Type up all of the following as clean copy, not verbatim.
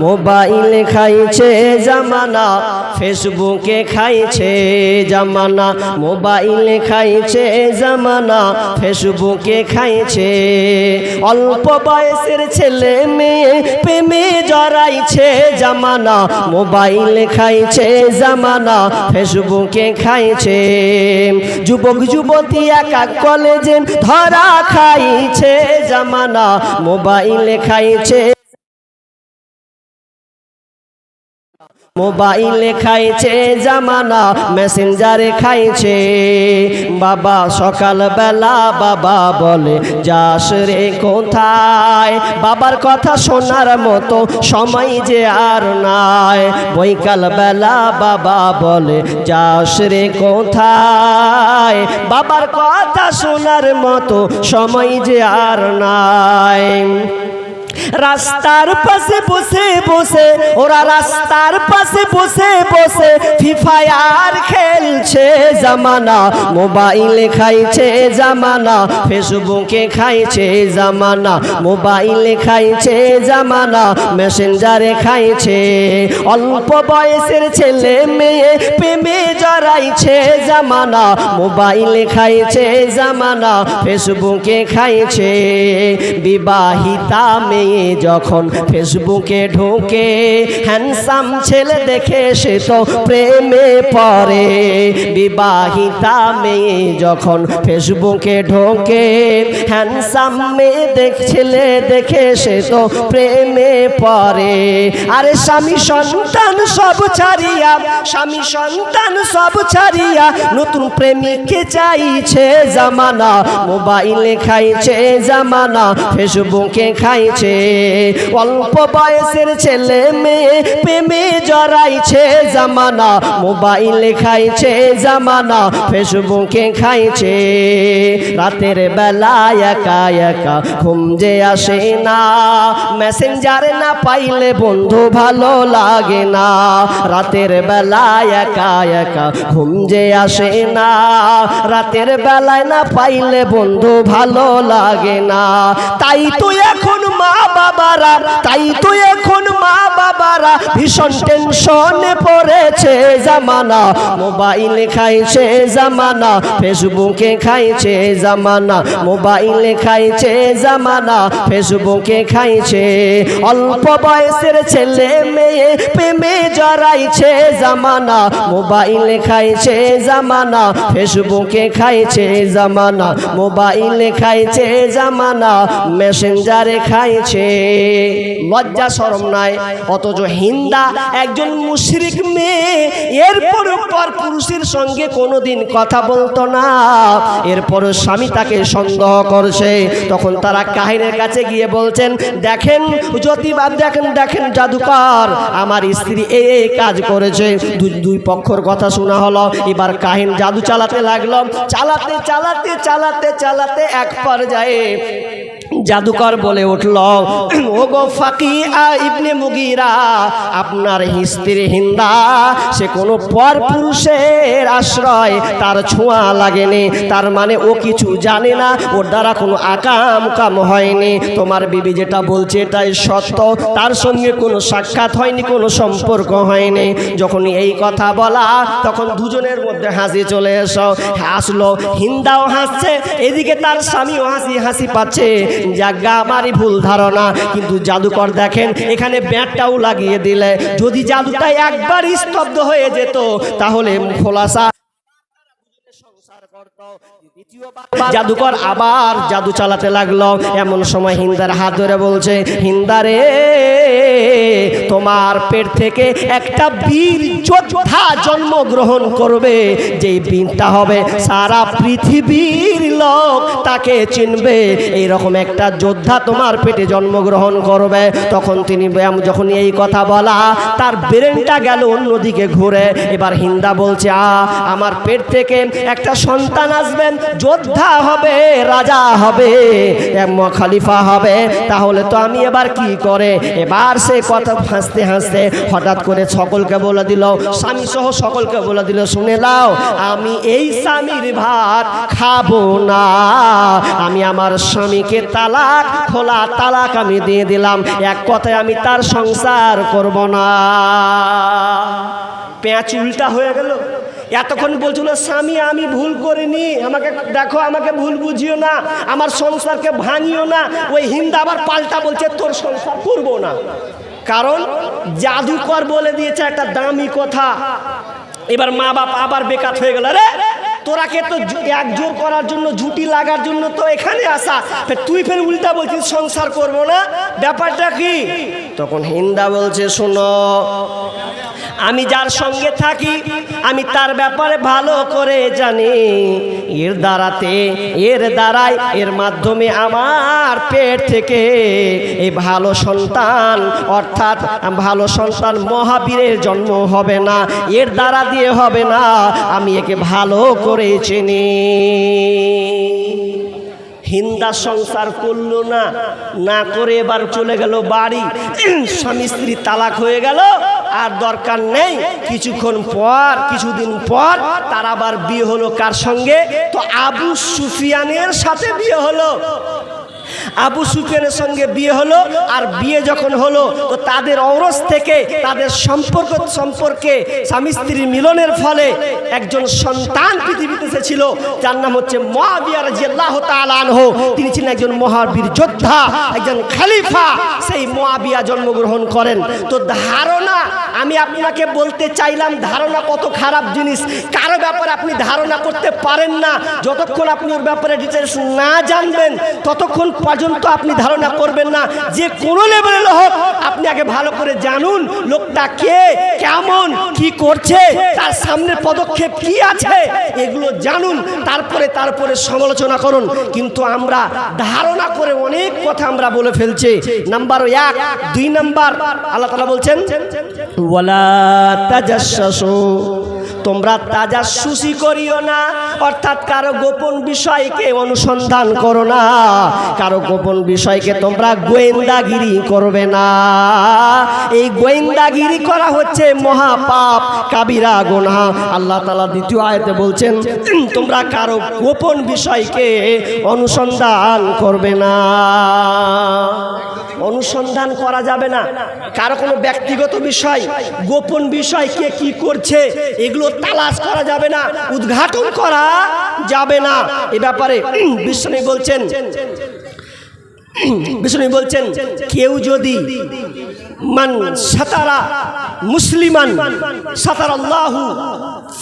মোবাইলে খাইছে জামানা, ফেসবুকে খাইছে জামানা। মোবাইলে খাইছে জামানা, ফেসবুকে খাইছে। অল্প বয়সের ছেলে মেয়ে প্রেমে জড়াইছে জামানা। মোবাইলে খাইছে জামানা, ফেসবুকে খাইছে। যুবক যুবতী একা কলেজে ধরা খাইছে জামানা। মোবাইলে খাইছে, মোবাইলে খাইছে জামানা, মেসেঞ্জারে খাইছে। বাবা সকাল বেলা বাবা বলে যাস রে কোথায়, বাবার কথা শোনার মতো সময় যে আর নাই। বৈকাল বেলা বাবা বলে যাস রে কোথায়, বাবার কথা শোনার মতো সময় যে আর নাই। রাস্তার পাশে বসে বসে ওরা রাস্তার পাশে বসে বসে ফ্রি ফায়ার খেলছে জামানা। মোবাইলে খাইছে জামানা, ফেসবুকে খাইছে জামানা। মোবাইলে খাইছে জামানা, মেসেঞ্জারে খাইছে। অল্প বয়সের ছেলে মেয়ে প্রেমে জড়াইছে জামানা। মোবাইলে খাইছে জামানা, ফেসবুকে খাইছে। বিবাহিতা মেয়ে যখন ফেসবুকে ঢোকে, হ্যান্ডসাম ছেলে দেখে সে তো প্রেমে পড়ে। বিবাহিতা মেয়ে যখন ফেসবুকে ঢোকে, হ্যান্ডসাম মেয়ে ছেলে দেখে সে তো প্রেমে পড়ে। আরে স্বামী সন্তান সব ছাড়িয়া, স্বামী সন্তান সব ছাড়িয়া নতুন প্রেমিককে চাইছে জামানা। মোবাইলে খাইছে জামানা, ফেসবুকে খাইছে। অল্প বয়সের ছেলে মেয়ে প্রেমে জড়াইছে জামানা। মোবাইলে খাইছে জামানা, ফেসবুকে খাইছে। রাতের বেলা একা একা ঘুম যে আসে না, মেসেঞ্জারে না পাইলে বন্ধু ভালো লাগে না। রাতের বেলা একা একা ঘুম যে আসে না, রাতের বেলায় না পাইলে বন্ধু ভালো লাগে না। তাই তো এখন মা বাবারা, তাই তো এখন মা বাবারা ভীষণ টেনশনে পড়েছে জামানা। মোবাইলে খাইছে জামানা, ফেসবুকে খাইছে জামানা। মোবাইলে খাইছে জামানা, ফেসবুকে খাইছে। অল্প বয়সের ছেলে মেয়ে প্রেমে জড়াইছে জামানা। মোবাইলে খাইছে জামানা, ফেসবুকে খাইছে জামানা। মোবাইলে খাইছে জামানা, মেসেঞ্জারে খাইছে। লজ্জা শরম নাই, অথচ হিন্দা একজন মুশরিক মেয়ে, এরপর পর পুরুষের সঙ্গে কোনোদিন কথা বলতো না। এরপর স্বামী তাকে সন্দেহ করছে। তখন তারা কাহিনের কাছে গিয়ে বলছেন, দেখেন জ্যোতিবাদ, দেখেন দেখেন জাদুকর, আমার স্ত্রী এই কাজ করেছে। দুই পক্ষর কথা শোনা হলো। এবার কাহিন জাদু চালাতে লাগলো। চালাতে চালাতে চালাতে চালাতে এক পর্যায়ে জাদুকর বলে উঠল, ও গো ফাকিয়া ইবনে মুগীরা, আপনার স্ত্রী হিন্দা সে কোনো পর পুরুষের আশ্রয় তার ছোঁয়া লাগেনি। তার মানে ও কিছু জানে না, ওর দ্বারা কোনো আকাম কাম হয়নি। তোমার বিবি যেটা বলছে এটাই সত্য, তার সঙ্গে কোনো সাক্ষাৎ হয়নি, কোনো সম্পর্ক হয়নি। যখন এই কথা বলা, তখন দুজনের মধ্যে হাসি চলে আসলো। হিন্দাও হাসছে, এদিকে তার স্বামীও হাসি পাচ্ছে। জায়গা আমারই ভুল ধারণা, কিন্তু জাদুকর দেখেন এখানে ব্যাটটাও লাগিয়ে দিলে। যদি জাদুটা একবার স্তব্ধ হয়ে যেত তাহলে খোলাসা। জাদুকর আবার জাদু চালাতে লাগলো। এমন সময় হিন্দার হাত ধরে বলছে, হিন্দারে তোমার পেট থেকে একটা বীর যোদ্ধা জন্মগ্রহণ করবে। যেই বীরটা হবে সারা পৃথিবীর লোক তাকে চিনবে। এইরকম একটা যোদ্ধা তোমার পেটে জন্মগ্রহণ করবে। তখন তিনি যখন এই কথা বলা, তার ব্রেনটা গেল অন্যদিকে ঘুরে। এবার হিন্দা বলছে, আমার পেট থেকে একটা সন্তান আসবেন, যোদ্ধা হবে, রাজা হবে, খলিফা হবে। তাহলে তো আমি এবার কি করে? এবার সে কথা হাসতে হাসতে হঠাৎ করে সকলকে বলে দিল, স্বামী সহ সকলকে বলে দিল, শুনে নাও, আমি এই স্বামীর ভাত খাবো না। আমি আমার স্বামীকে তালাক, খোলা তালাক আমি দিয়ে দিলাম। এক কথায় আমি তার সংসার করব না। পেঁচ উল্টা হয়ে গেল। এতক্ষণ বলছিল স্বামী আমি ভুল করিনি, আমাকে দেখো, আমাকে ভুল বুঝিও না, আমার সংসারকে ভাঙিও না। ওই হিন্দা আবার পাল্টা বলছে তোর সংসার করবো না। কারণ জাদুকর বলে দিয়েছে একটা দামি কথা। এবার মা বাপ আবার বেকার হয়ে গেল। রে তোরাকে তো একজোর করার জন্য, জুটি লাগার জন্য তো এখানে আসা, তুই ফের উল্টা বলছিস সংসার করবো না, ব্যাপারটা কি? তখন হিন্দা বলছে, শোনো, আমি যার সঙ্গে থাকি আমি তার ব্যাপারে ভালো করে জানি। এর দ্বারাই এর মাধ্যমে আমার পেট থেকে এই ভালো সন্তান, অর্থাৎ ভালো সন্তান মহাবীরের জন্ম হবে না, এর দ্বারা দিয়ে হবে না। আমি একে ভালো করে চিনি। হিন্দা সংসার করলো না, না করে এবার চলে গেল বাড়ি। স্বামী স্ত্রী তালাক হয়ে গেল, আর দরকার নেই। কিছুদিন পর তার আবার বিয়ে হলো। কার সঙ্গে? তো আবু সুফিয়ানের সাথে বিয়ে হলো। আবু সুফিয়ানের সঙ্গে বিয়ে হলো। আর বিয়ে যখন হলো তো তাদের ঔরস থেকে, তাদের সম্পর্কে স্বামী স্ত্রীর মিলনের ফলে একজন সন্তান পৃথিবীতে এসেছিল, যার নাম হচ্ছে মুআবিয়া রাদিয়াল্লাহু তাআলা আনহু। তিনি ছিলেন একজন মহাবীর যোদ্ধা, একজন খলিফা। সেই মুআবিয়া জন্মগ্রহণ করেন। তো ধারণা, আমি আপনাকে বলতে চাইলাম, ধারণা কত খারাপ জিনিস। কারো ব্যাপারে আপনি ধারণা করতে পারেন না, যতক্ষণ আপনি ওর ব্যাপারে ডিটেলস না জানবেন ততক্ষণ পর্যন্ত আপনি ধারণা করবেন না। যে কোনো লেভেলের হোক, আপনি আগে ভালো করে জানুন লোকটা কে, কেমন, কি করছে, তার সামনের পদক্ষেপ কি আছে, এগুলো জানুন, তারপরে সমালোচনা করুন। কিন্তু আমরা ধারণা করে অনেক কথা আমরা বলে ফেলছি। নাম্বার 1, 2 নাম্বার, আল্লাহ তাআলা বলছেন ওয়ালা তাজাসসু, তোমরা তাজাসসুসি করিও না, অর্থাৎ কারো গোপন বিষয়কে অনুসন্ধান করো না, কারো গোপন বিষয়কে তোমরা গোয়েন্দাগিরি করবে না। এই গোয়েন্দাগিরি করা হচ্ছে মহাপাপ, কাবিরা গুনাহ। আল্লাহ তাআলা দ্বিতীয় আয়াতে বলছেন তোমরা কারো গোপন বিষয়কে অনুসন্ধান করবে না। অনুসন্ধান করা যাবে না, কারো কোনো ব্যক্তিগত বিষয়, গোপন বিষয়, কে কি করছে, এগুলো তালাশ করা যাবে না, উদ্ঘাটন করা যাবে না। এ ব্যাপারে বিশ্বনবী বলছেন কেউ যদি মান সাতারা মুসলিমান সাতারাল্লাহু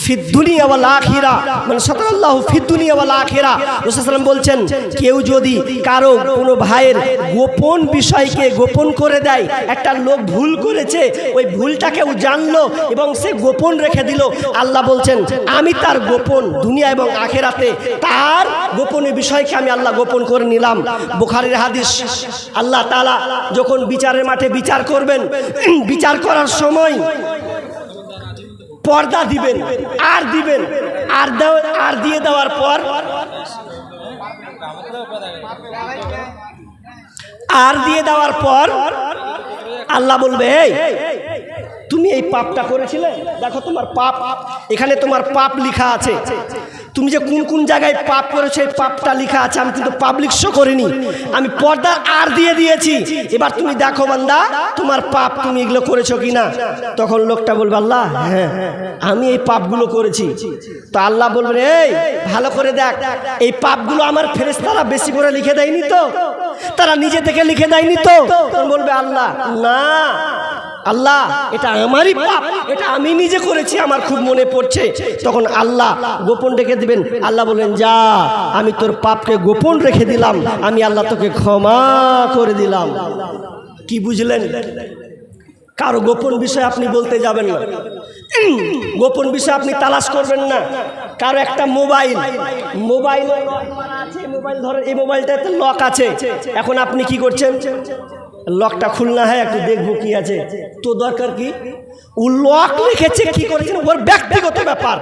ফিদ দুনিয়া ওয়াল আখিরা, মান সাতারাল্লাহু ফিদ দুনিয়া ওয়াল আখিরা। রাসূল সাল্লাল্লাহু আলাইহি ওয়াসাল্লাম বলছেন কেউ যদি কারো কোনো ভাইয়ের গোপন বিষয়কে গোপন করে দেয়, একটা লোক ভুল করেছে, ওই ভুলটাকেও জানলো এবং সে গোপন রেখে দিল, আল্লাহ বলছেন আমি তার গোপন দুনিয়া এবং আখিরাতে তার গোপনীয় বিষয়কে আমি আল্লাহ গোপন করে নিলাম। বুখারীর হাদিস। আল্লাহ তাআলা যখন বিচারের মাঠে বিচার করবেন, বিচার করার সময় পর্দা দিবেন, আর দিয়ে দেওয়ার পর আল্লাহ বলবে এই তুমি এই পাপটা করেছিলে, দেখো তোমার পাপ, এখানে তোমার পাপ লেখা আছে, তুমি যে কোন কোন জায়গায় পাপ করেছো এই পাপটা লেখা আছে, আমি কিন্তু পাবলিক শো করিনি, আমি পর্দার আর দিয়ে দিয়েছি, এবার তুমি দেখো বান্দা তোমার পাপ তুমি এগুলো করেছো কিনা। তখন লোকটা বলবে আল্লাহ হ্যাঁ আমি এই পাপগুলো করেছি। তো আল্লাহ বলবেন এই ভালো করে দেখ, এই পাপগুলো আমার ফেরেশতারা বেশি করে লিখে দেয়নি তো, তারা নিজে থেকে লিখে দেয়নি তো। তখন বলবে আল্লাহ না আল্লাহ এটা আমারই পাপ, এটা আমি নিজে করেছি, আমার খুব মনে পড়ছে। তখন আল্লাহ গোপন রেখে দিবেন। আল্লাহ বলেন যা আমি তোর পাপকে গোপন রেখে দিলাম, আমি আল্লাহ তোকে ক্ষমা করে দিলাম। কি বুঝলেন? কারো গোপন বিষয় আপনি বলতে যাবেন না, গোপন বিষয় আপনি তালাশ করবেন না। কারো একটা মোবাইল ধরেন, এই মোবাইলটাতে লক আছে, এখন আপনি কি করছেন, লকটা খুলনা হয় একটু দেখবো কি আছে, তো দরকার কি লক লিখেছে কি করেছেন ওর ব্যক্তিগত ব্যাপার,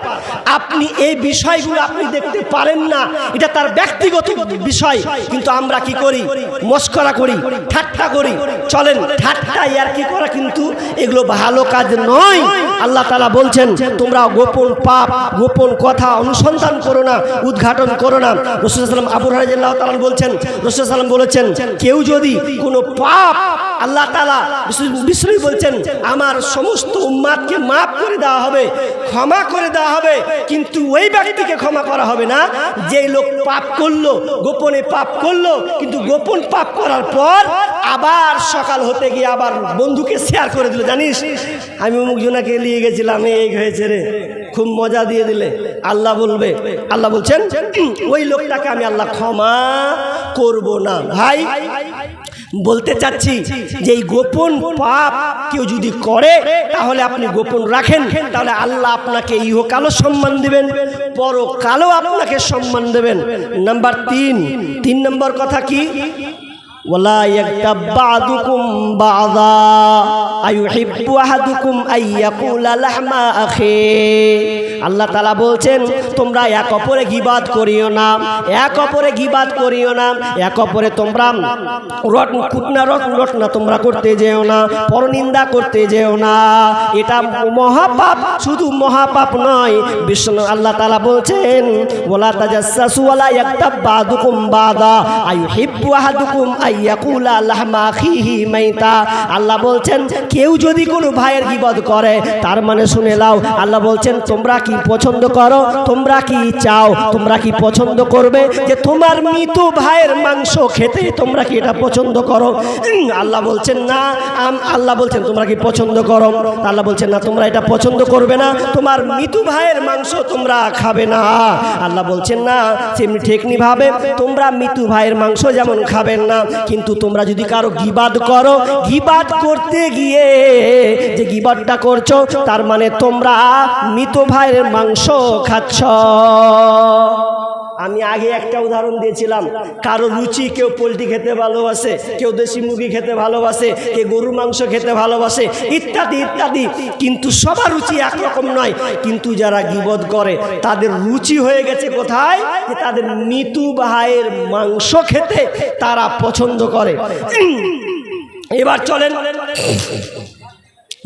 আপনি এই বিষয়গুলো আপনি দেখতে পারেন না, এটা তার ব্যক্তিগত বিষয়। কিন্তু আমরা কি করি, মস্করা করি, ঠাট্টা করি। চলেন, ঠাট্টা আর কি করা কিন্তু এগুলো ভালো কাজ নয়। আল্লাহ তাআলা বলছেন তোমরা গোপন পাপ, গোপন কথা অনুসন্ধান করো না, উদ্ঘাটন করো না। রাসূলুল্লাহ সাল্লাল্লাহু আলাইহি ওয়াসাল্লাম আবু হুরায়রা রাদিয়াল্লাহু তাআলা বলছেন, রাসূলুল্লাহ সাল্লাল্লাহু আলাইহি ওয়াসাল্লাম বলেছেন কেউ যদি কোনো পাপ, আল্লাহ তাআলা বিষ্ণু বলছেন আমার সমস্ত উম্মাতকে মাফ করে দেওয়া হবে, ক্ষমা করে দেওয়া হবে, কিন্তু ওই ব্যক্তিকে ক্ষমা করা হবে না যেই লোক পাপ করলো, গোপনে পাপ করলো, কিন্তু গোপন পাপ করার পর আবার সকাল হতে গিয়ে আবার বন্ধুকে শেয়ার করে দিল, জানিস আমি অমুক জনাকে নিয়ে গেছিলাম, এই হয়েছে রে, খুব মজা দিয়ে দিলে। আল্লাহ বলবে, আল্লাহ বলছেন ওই লোকটাকে আমি আল্লাহ ক্ষমা করব না। ভাই বলতে চাচ্ছি যে এই গোপন পাপ কেউ যদি করে তাহলে আপনি গোপন রাখেন, তাহলে আল্লাহ আপনাকে ইহকালও সম্মান দেবেন, পরকালও আপনাকে সম্মান দেবেন। নাম্বার 3 নম্বর কথা কি, ওয়ালা ইয়াগতাব বা'দুকুম বা'দা আইয়ুহিব্বু আহাদুকুম আইয়াকুলা লাহমা আখি। আল্লাহ তাআলা বলছেন তোমরা এক অপরে গীবাত করিও না, এক অপরে গীবাত করিও না, এক অপরে তোমরা রটনা তোমরা করতে যেও না, পরনিন্দা করতে যেও না। এটা মহাপাপ, শুধু মহাপাপ নয়, বিষ্ণু আল্লাহ তাআলা বলছেন ওয়ালা তাজাসসু ওয়ালা ইয়াগতাব বা'দুকুম বা'দা আইয়ুহিব্বু আহাদুকুম আইয়াকুলা লাহমা আখিহি মাইতা। আল্লাহ বলছেন কেউ যদি কোনো ভাইয়ের গীবত করে, তার মানে শুনে নাও, আল্লাহ বলছেন তোমরা কি পছন্দ করো, তোমরা কি চাও, তোমরা কি পছন্দ করবে যে তোমার মৃত ভাইয়ের মাংস খেতে, তোমরা কি এটা পছন্দ করো? আল্লাহ বলছেন না। আল্লাহ বলছেন তোমরা কি পছন্দ করো? আল্লাহ বলছেন না, তোমরা এটা পছন্দ করবে না, তোমার মৃত ভাইয়ের মাংস তোমরা খাবে না। আল্লাহ বলছেন না, সেমনি ঠিকনি ভাবে তোমরা মৃত ভাইয়ের মাংস যেমন খাবেন না, কিন্তু তোমরা যদি কারো গীবাত করো, গীবাত করতে গিয়ে যে গীবাতটা করছো তার মানে তোমরা মৃত ভাইয়ের মাংস খাচ্ছ। আমি আগে একটা উদাহরণ দিয়েছিলাম, কারো রুচি, কেউ পোলট্রি খেতে ভালোবাসে, কেউ দেশি মুরগি খেতে ভালোবাসে, কেউ গরুর মাংস খেতে ভালোবাসে, ইত্যাদি ইত্যাদি, কিন্তু সবার রুচি একরকম নয়। কিন্তু যারা গীবত করে তাদের রুচি হয়ে গেছে কোথায়, যে তাদের মৃত ভাইয়ের মাংস খেতে তারা পছন্দ করে। এবার চলেন,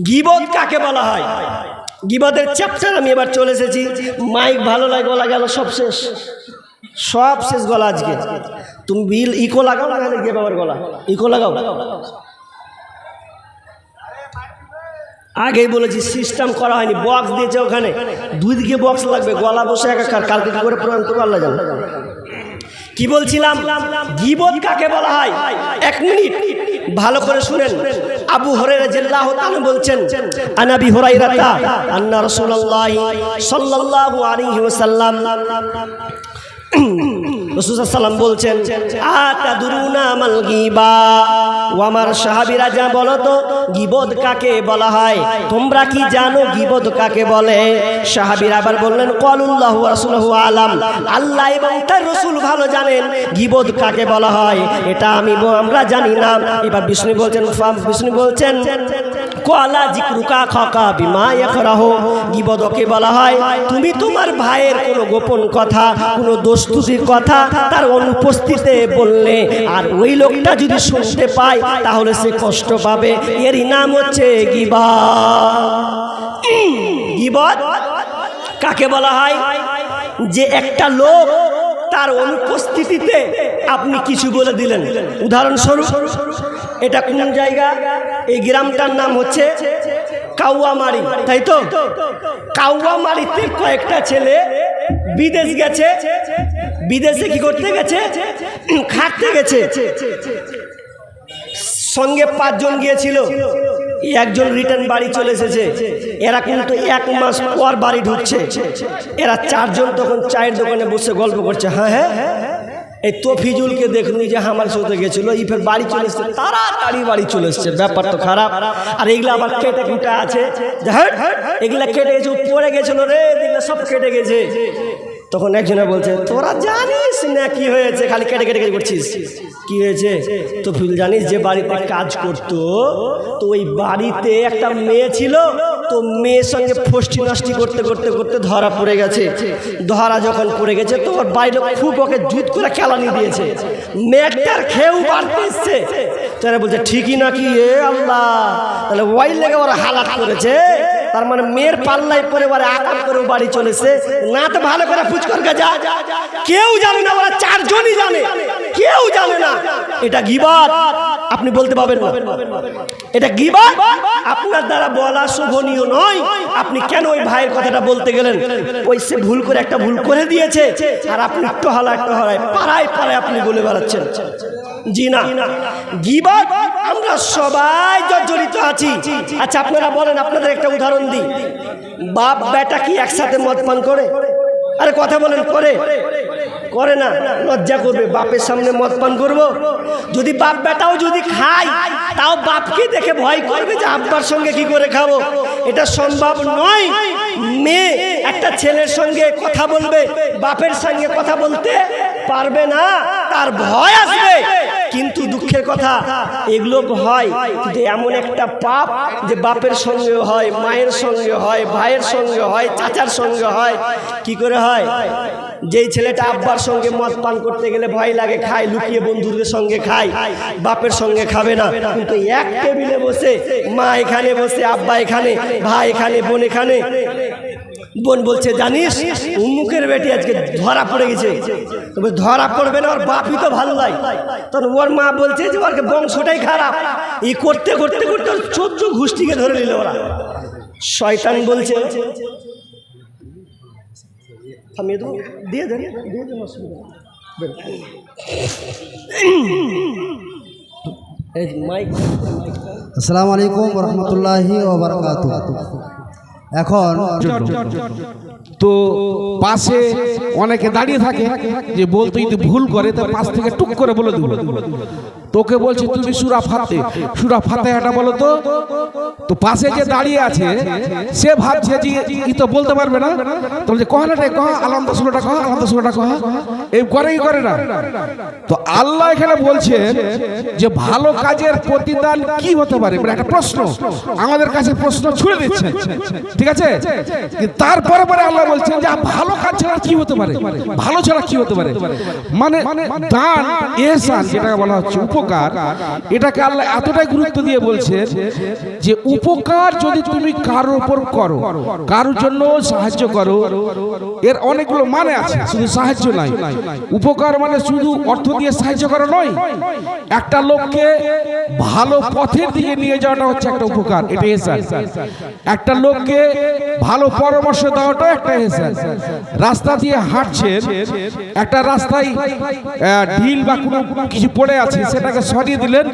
গীবত কাকে বলা হয়, গীবতের চ্যাপ্টার আমি এবার চলে এসেছি। মাইক ভালো লাগে, গলা গেল, সব শেষ, সব শেষ গলা আজকে। তুমি বিল ইকো লাগাও না, গিয়ে বাবার গলা ইকো লাগাও। আগেই বলেছি সিস্টেম করা হয়নি, বক্স দিয়েছে ওখানে, দুই দিকে বক্স লাগবে, গলা বসে একাকার, কালকে কি করে প্রমাণ করবো আল্লাহ জানে। কি বলছিলাম, গীবত কাকে বলা হয়? 1 মিনিট ভালো করে শুনেন। আবু হুরায়রা রাদিয়াল্লাহু তাআলা বলছেন, আন আবি হুরায়রা আন্না রাসূলুল্লাহ সাল্লাল্লাহু আলাইহি ওয়াসাল্লাম, রাসূলুল্লাহ সাল্লাম বলছেন, আতাদুরুনা মাল গীবা। ও আমার সাহাবীরা, যা বলো তো গীবত কাকে বলা হয়, তোমরা কি জানো গীবত কাকে বলে? সাহাবীরা আবার বললেন, ক্বালুল্লাহু ওয়া রাসূলুহু আলাম, আল্লাহ এবং তার রাসূল ভালো জানেন গীবত কাকে বলা হয়, এটা আমরা জানি না। এবার বিষ্ণু বলছেন ক্বালা যিকরুকা খাকা বিমা ইয়াকরাহু, গীবত কে বলা হয় তুমি তোমার ভাইয়ের কোনো গোপন কথা, কোনো দোষ-ত্রুটির কথা তার অনুপস্থিতিতে বললে, আর ওই লোকটা যদি শুনতে পায় তাহলে সে কষ্ট পাবে, এরই নাম হচ্ছে গীবত। গীবত কাকে বলা হয়? যে একটা লোক তার অনুপস্থিতিতে আপনি কিছু বলে দিলেন। উদাহরণস্বরূপ, এটা কোন জায়গা, এই গ্রামটার নাম হচ্ছে কাউয়ামারি, তাই তো? কাউয়ামারিতে কয়েকটা ছেলে বিদেশ গেছে, বিদেশে কি করতে গেছে? খাটতে গেছে। সঙ্গে 5 জন গিয়েছিল, একজন রিটার্ন বাড়ি চলে এসেছে। এরা কিন্তু 1 মাস পর বাড়ি ঢুকছে। এরা 4 জন তখন চায়ের দোকানে বসে গল্প করছে। হ্যাঁ, এই তফিজুলকে দেখুন যে আমার সাথে গেছিল, এই ফের বাড়ি চলে এসছে, তাড়াতাড়ি বাড়ি চলে এসছে। ব্যাপার তো খারাপ। আর এগুলো আবার কেটে কুটা আছে, এগুলা কেটে গেছে, পড়ে গেছিল রে, এগুলো সব কেটে গেছে। তখন একজনে বলছে, তোরা জানিস না কি হয়েছে, খালি কেটে কেটে করছিস, কি হয়েছে? তফিজুল জানিস যে বাড়িতে কাজ করতো, তো ওই বাড়িতে একটা মেয়ে ছিল, তো মেয়ের সঙ্গে ফষ্টি নষ্টি করতে করতে করতে ধরা পড়ে গেছে। ধরা যখন পড়ে গেছে তো ওর বাইরে খুব ওকে জুত করে কেলানি দিয়েছে, মেয়েটার খেউ বাড়তে এসছে। তারা বলছে ঠিকই নাকি, এ আল্লাহ, তাহলে ওয়াইল লেগে ওরা হালাত করেছে। তার মানে মেয়ের পাল্লায় পরে ওরা আকাম করে বাড়ি চলেছে না। তো ভালো করে ফুচকর যা, কেউ জানে না, ওরা চারজনই জানে, কেউ জানে না। এটা গীবত, আপনি বলতে পারবেন না এটা গীবত, আপনার দ্বারা বলা শোভনীয় নয়। আপনি কেন ওই ভাইয়ের কথাটা বলতে গেলেন? ওই সে ভুল করে একটা ভুল করে দিয়েছে, আর আপনি টহলায় পাড়ায় পাড়ায় আপনি বলে বেড়াচ্ছেন। জি না, গীবত আমরা সবাই জড়িত আছি। আচ্ছা আপনারা বলেন, আপনাদের একটা উদাহরণ দিই, বাপ বেটা কি একসাথে মদ পান করে? আরে কথা বলেন, করে না? লজ্জা করবে, বাপের সামনে মদ পান করবো? যদি বাপ বেটাও যদি খায় তাও বাপকে দেখে ভয় করবে যে আব্বার সঙ্গে কি করে খাবো। এটা সম্ভব নয়। মেয়ে একটা ছেলের সঙ্গে কথা বলবে, বাপের সঙ্গে কথা বলতে পারবে না, তার ভয় আসবে। কিন্তু দুঃখের কথা, এগুলো ভয় যে এমন একটা পাপ যে বাপের সঙ্গে হয়, মায়ের সঙ্গে হয়, ভাইয়ের সঙ্গে হয়, চাচার সঙ্গে হয়। কি করে হয়? যেই ছেলেটা আব্বার সঙ্গে মদ পান করতে গেলে ভয় লাগে, খায় লুকিয়ে, বন্ধুদের সঙ্গে খায়, বাপের সঙ্গে খাবে না। কিন্তু এক টেবিলে বসে, মা এখানে বসে, আব্বা এখানে, ভাই এখানে, বোন এখানে, বোন বলছে জানিস উমুকের বেটি আজকে ধরা পড়ে গেছে। তবে ধরা পড়বে না, ওর বাপই তো ভালো লাগে। তখন ওর মা বলছে যে ওর বংশটাই খারাপ। এই করতে করতে করতে 14 গোষ্ঠীকে ধরে নিল ওরা। শয়তান বলছে দিয়ে দেন, আসসালামু আলাইকুম ওয়া রাহমাতুল্লাহি ওয়া বারাকাতুহু। এখন তো পাশে অনেকে দাঁড়িয়ে থাকে যে বলতো যদি ভুল করে তো পাশ থেকে টুক করে বলে দেবো। তোকে বলছে তুমি সূরা ফাতিহাটা বলো তো। তো পাশে যে দাঁড়িয়ে আছে সে ভাবছে যে ই তো বলতে পারবে না, তো বলছে কহানাটা কহা, আলাদা সূরাটা কহা, এই করে না। তো আল্লাহ এখানে বলছেন যে ভালো কাজের প্রতিদান কি হতে পারে, মানে একটা প্রশ্ন আমাদের কাছে প্রশ্ন ছুড়ে দিচ্ছেন, ঠিক আছে? তারপরে পরে আল্লাহ বলছেন যে ভালো কাজ ছাড়া কি হতে পারে, ভালো ছাড়া কি হতে পারে, মানে দান ইহসান যেটাকে বলা হচ্ছে উপকার, এটাকে আল্লাহ এতটাই গুরুত্ব দিয়ে বলছেন যে উপকার যদি তুমি কারোর উপর করো, কারোর জন্য সাহায্য করো, এর অনেকগুলো মানে আছে, শুধু সাহায্য নাই। উপকার মানে শুধু অর্থ দিয়ে সাহায্য করা নয়, একটা লোককে ভালো পথের দিকে নিয়ে যাওয়াটা হচ্ছে একটা উপকার, এটা ইহসান। একটা লোককে ভালো পরামর্শ দেওয়াটা একটা ইহসান। রাস্তা দিয়ে হাঁটছেন, একটা রাস্তায় ঢিল বা কোনো কিছু পড়ে আছে, সেটাকে সরিয়ে দিলেন,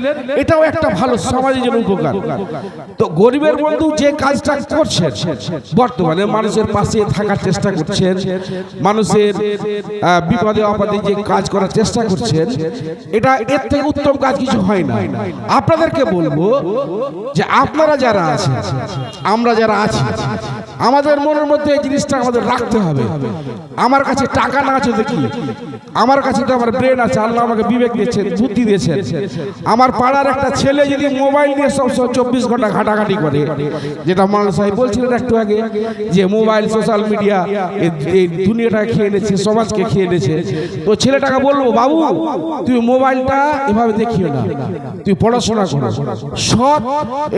এটাও একটা ভালো সমাজের জন্য উপকার। তো গরিবের বন্ধু যে কাজটা করছেন, বর্তমানে মানুষের পাশে থাকার চেষ্টা করছেন, মানুষের বিপদে আপদে যে কাজ করার চেষ্টা করছেন, এটা এর থেকে উত্তম কাজ কিছু হয় না। আপনাদেরকে বলবো যে আপনারা যারা আছেন, আমরা যারা আছি, আমাদের মনের মধ্যে এই জিনিসটা আমাদের রাখতে হবে। আমার কাছে টাকা না আছে দেখি, আমার কাছে তো আমার ব্রেন আছে, আল্লাহ আমাকে বিবেক দিয়েছেন, বুদ্ধি দিয়েছেন। আমার পাড়ার একটা ছেলে যদি মোবাইল নিয়ে সব 24 ঘন্টা ঘাটাঘাটি করে, যেটা মাওলানা সাহেব বলছিলেন একটু আগে, যে মোবাইল সোশ্যাল মিডিয়া এই দুনিয়াটা খেয়ে নিয়েছে, সমাজকে খেয়ে নিয়েছে, তো ছেলেটাকে বলবো বাবু তুমি মোবাইলটা এভাবে দেখিও না, তুই পড়াশোনা করো, সৎ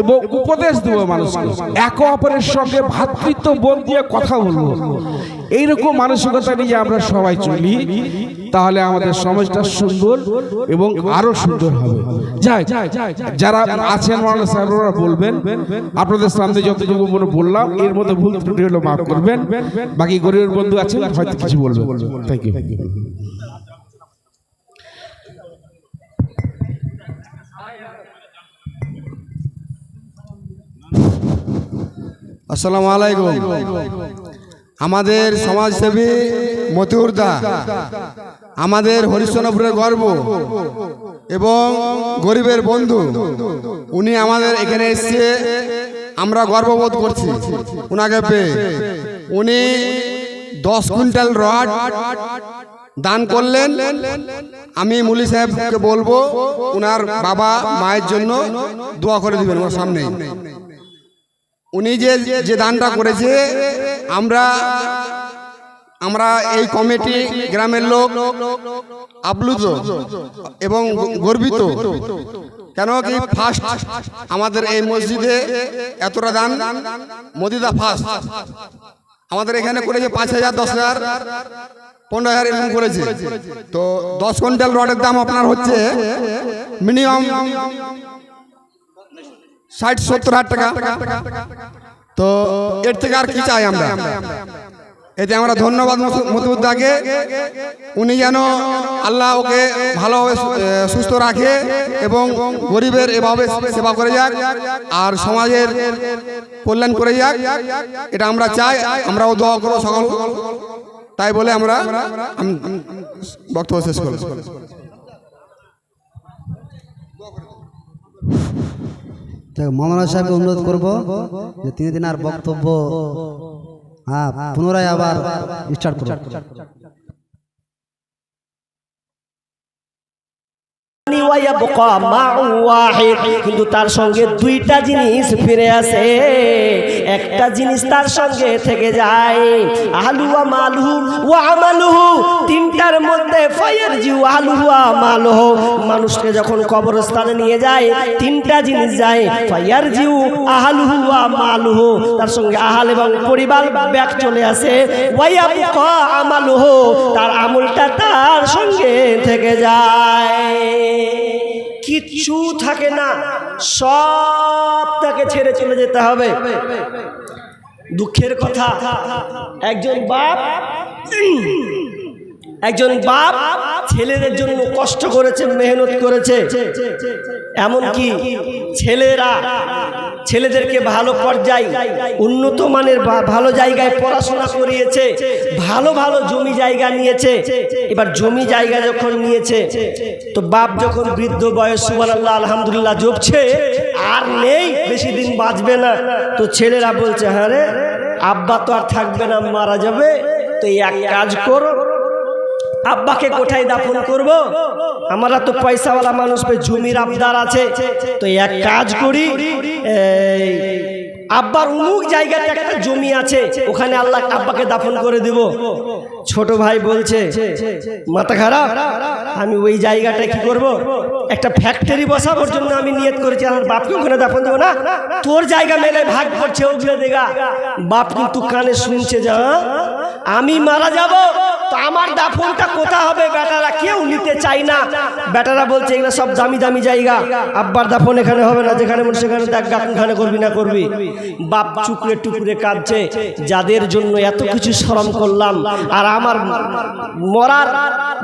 এবং উপদেশ দেবো মানুষকে, একে অপরের সঙ্গে ভ্রাতৃত্ব বোধ দিয়ে কথা বলবো। এইরকম মানসিকতা নিয়ে আমরা সবাই চলি, তাহলে আমাদের সমাজটা সুন্দর এবং আরো সুন্দর হবে। যাই যারা আছেন মাওলানা সাহেবরা বলবেন, আপনাদের সামনে যতটুকু মনে বললাম, এর মধ্যে ভুল ত্রুটি হলো মাফ করবেন। বাকি গরিবের বন্ধু আছেন হয়তো কিছু বলবেন। Thank you. আসসালামু আলাইকুম। আমাদের সমাজসেবী মতিউর দা আমাদের হরিশ্চন্দ্রপুরের গর্ব এবং গরিবের বন্ধু, উনি আমাদের এখানে এসে আমরা গর্ববোধ করছি উনাকে পেয়ে। উনি 10 কুইন্টাল রড দান করলেন। আমি মুলি সাহেবকে বলবো উনার বাবা মায়ের জন্য দোয়া করে দিবেন ওর সামনে। উনি যে যে দানটা করেছে আমরা আমরা এই কমিটি গ্রামের লোক আপ্লুত এবং গর্বিত। কেন কি ফার্স্ট আমাদের এই মসজিদে এতটা দান মোদিদা ফার্স্ট আমাদের এখানে করেছে 5,000, 10,000, 15,000 এরকম করেছে। তো 10 কুইন্টাল রডের দাম আপনার হচ্ছে মিনিমাম 60-70 হাজার টাকা। তো এর থেকে আর কি চাই আমরা? এতে আমরা ধন্যবাদ মতিউদ্দাকে। উনি যেন আল্লাহ ওকে ভালোভাবে সুস্থ রাখে এবং গরিবের এভাবে সেবা করে যাক আর সমাজের কল্যাণ করে যাক, এটা আমরা চাই। আমরাও দোয়া করবো সকল। তাই বলে আমরা বক্তব্য শেষ করব। মৌলানা সাহেবকে অনুরোধ করবো যে তিনি আর বক্তব্য পুনরায় আবার স্টার্ট করুন। কিন্তু তার সঙ্গে দুইটা জিনিস ফিরে আসে, একটা জিনিস তার সঙ্গে থেকে যায়, আহলুহু মালুহু ওয়া আমালুহু। তিনটার মধ্যে ফায়ারজিউ আহলুহু ওয়া আমালুহু। মানুষকে যখন কবরস্থানে নিয়ে যায় তিনটা জিনিস যায়, ফায়ারজিউ আহলুহু ওয়া আমালুহু, তার সঙ্গে আহাল এবং পরিবার ব্যাক চলে আসে, ওয়া ইয়াবকা আমালুহু, তার আমলটা তার সঙ্গে থেকে যায়। কিচ্ছু থাকে না, সব তাকে ছেড়ে চলে যেতে হবে। দুঃখের কথা, একজন বাপ ছেলেদের জন্য কষ্ট করেছে, মেহনত করেছে, এমনকি ছেলেদেরকে ভালো পর্যায়ে উন্নত মানের ভালো জায়গায় পড়াশোনা করিয়েছে, ভালো ভালো জমি জায়গা নিয়েছে। এবার জমি জায়গা যখন নিয়েছে তো বাপ যখন বৃদ্ধ বয়স, সুবহানাল্লাহ আলহামদুলিল্লাহ জপছে, আর নেই, বেশি দিন বাঁচবে না। তো ছেলেরা বলছে, হ্যাঁ রে আব্বা তো আর থাকবে না, মারা যাবে, তো এক কাজ করো, আব্বাকে কোথায় দাফন করব? আমরা তো পয়সাওয়ালা মানুষ, জমির আবদার আছে, তো এক কাজ করি, আব্বার অমুক জায়গাতে একটা জমি আছে, ওখানে আল্লাহ আব্বাকে দাফন করে দেব। ছোট ভাই বলছে, মাথা খারাপ, আমি ওই জায়গাটা কি করব? একটা ফ্যাক্টরি বসাবার জন্য আমি নিয়ত করেছি, আমার বাপকে ওখানে দাফন দেবো না, তোর জায়গা মেলে ভাগ করছে ওগুলো দেখা। বাপ কিন্তু কানে শুনছে, যা আমি মারা যাব তো আমার দাফনটা কোথা হবে? বেটারা কেউ নিতে চাই না। বেটারা বলছে এগুলো সব দামি দামি জায়গা, আব্বার দাফন এখানে হবে না, যেখানে মনে সেখানে দেখ, এখানে করবি না করবি। বাপ চুকরে টুকরে কাঁদছে, যাদের জন্য এত কিছু শ্রম করলাম, আর আমার মরার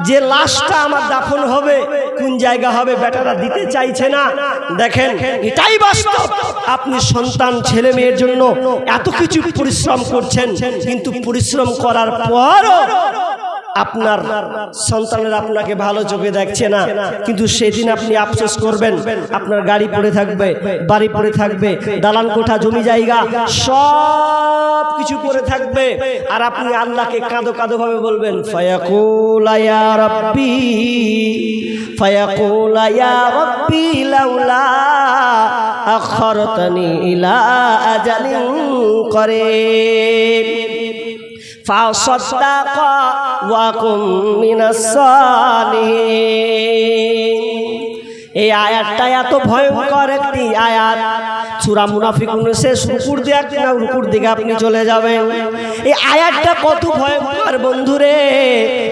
যে লাশটা আমার দাফন হবে কোন জায়গা হবে বেটারা দিতে চাইছে না। দেখেন, এটাই বাস্তব। আপনি সন্তান ছেলে মেয়ের জন্য এত কিছু পরিশ্রম করছেন, কিন্তু পরিশ্রম করার পরও আপনার সন্তানের আপনাকে ভালো চোখে দেখছে না, কিন্তু সেদিন আপনি আফসোস করবেন। আপনার গাড়ি পড়ে থাকবে, বাড়ি পড়ে থাকবে, দালান কোঠা জমি জায়গা সব কিছু পড়ে থাকবে, আর আপনি আল্লাহকে কাঁদো কাঁদো ভাবে বলবেন, ফায়াকুলা ইয়া রাব্বি, ফায়াকুলা ইয়া রাব্বি লাউলা আখারতানি ইলা আজালিন করিব ফাসাদাকা ওয়া কুম মিনাস সালিহিন। এই আয়াতটা এত ভয়ঙ্কর একটি আয়াত। সূরা মুনাফিকুনের শেষ রুকুর দিকে আপনি চলে যাবেন। এই আয়াতটা কত ভয়ঙ্কর বন্ধুরে,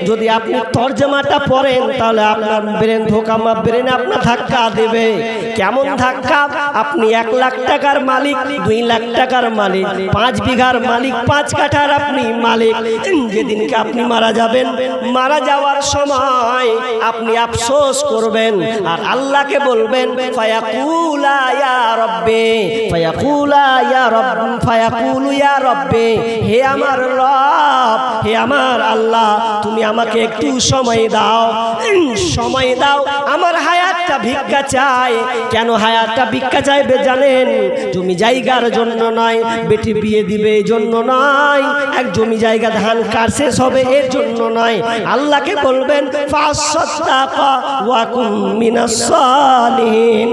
যদি আপনি তরজমাটা পড়েন তাহলে আপনার ব্রেন ব্রেনে আপনার ধাক্কা দেবে। কেমন ধাক্কা? আপনি 1 লাখ টাকার মালিক, 2 লাখ টাকার মালিক, 5 বিঘার মালিক, 5 কাঠার আপনি মালিক। যেদিনকে আপনি মারা যাবেন, মারা যাওয়ার সময় আপনি আফসোস করবেন আর আল্লাহকে বলবেন, ফায়াকুলা ইয়া রাব্বি, ফায়াকুলা ইয়া রাব্বি, ফায়াকুলু ইয়া রাব্বি, হে আমার রব, হে আমার আল্লাহ, তুমি আমাকে একটু সময় দাও, সময় দাও, আমার হায়াতটা ভিক্ষা চাই। কেন হায়াতটা ভিক্ষা চাইবে জানেন? জমি জায়গার জন্য নয়, বেটি বিয়ে দিবে এই জন্য নয়, এক জমি জায়গা ধান কার শেষ হবে এর জন্য নয়। আল্লাহকে বলবেন, ফাসাদাকা ওয়া কুম মিনাস সালিহিন।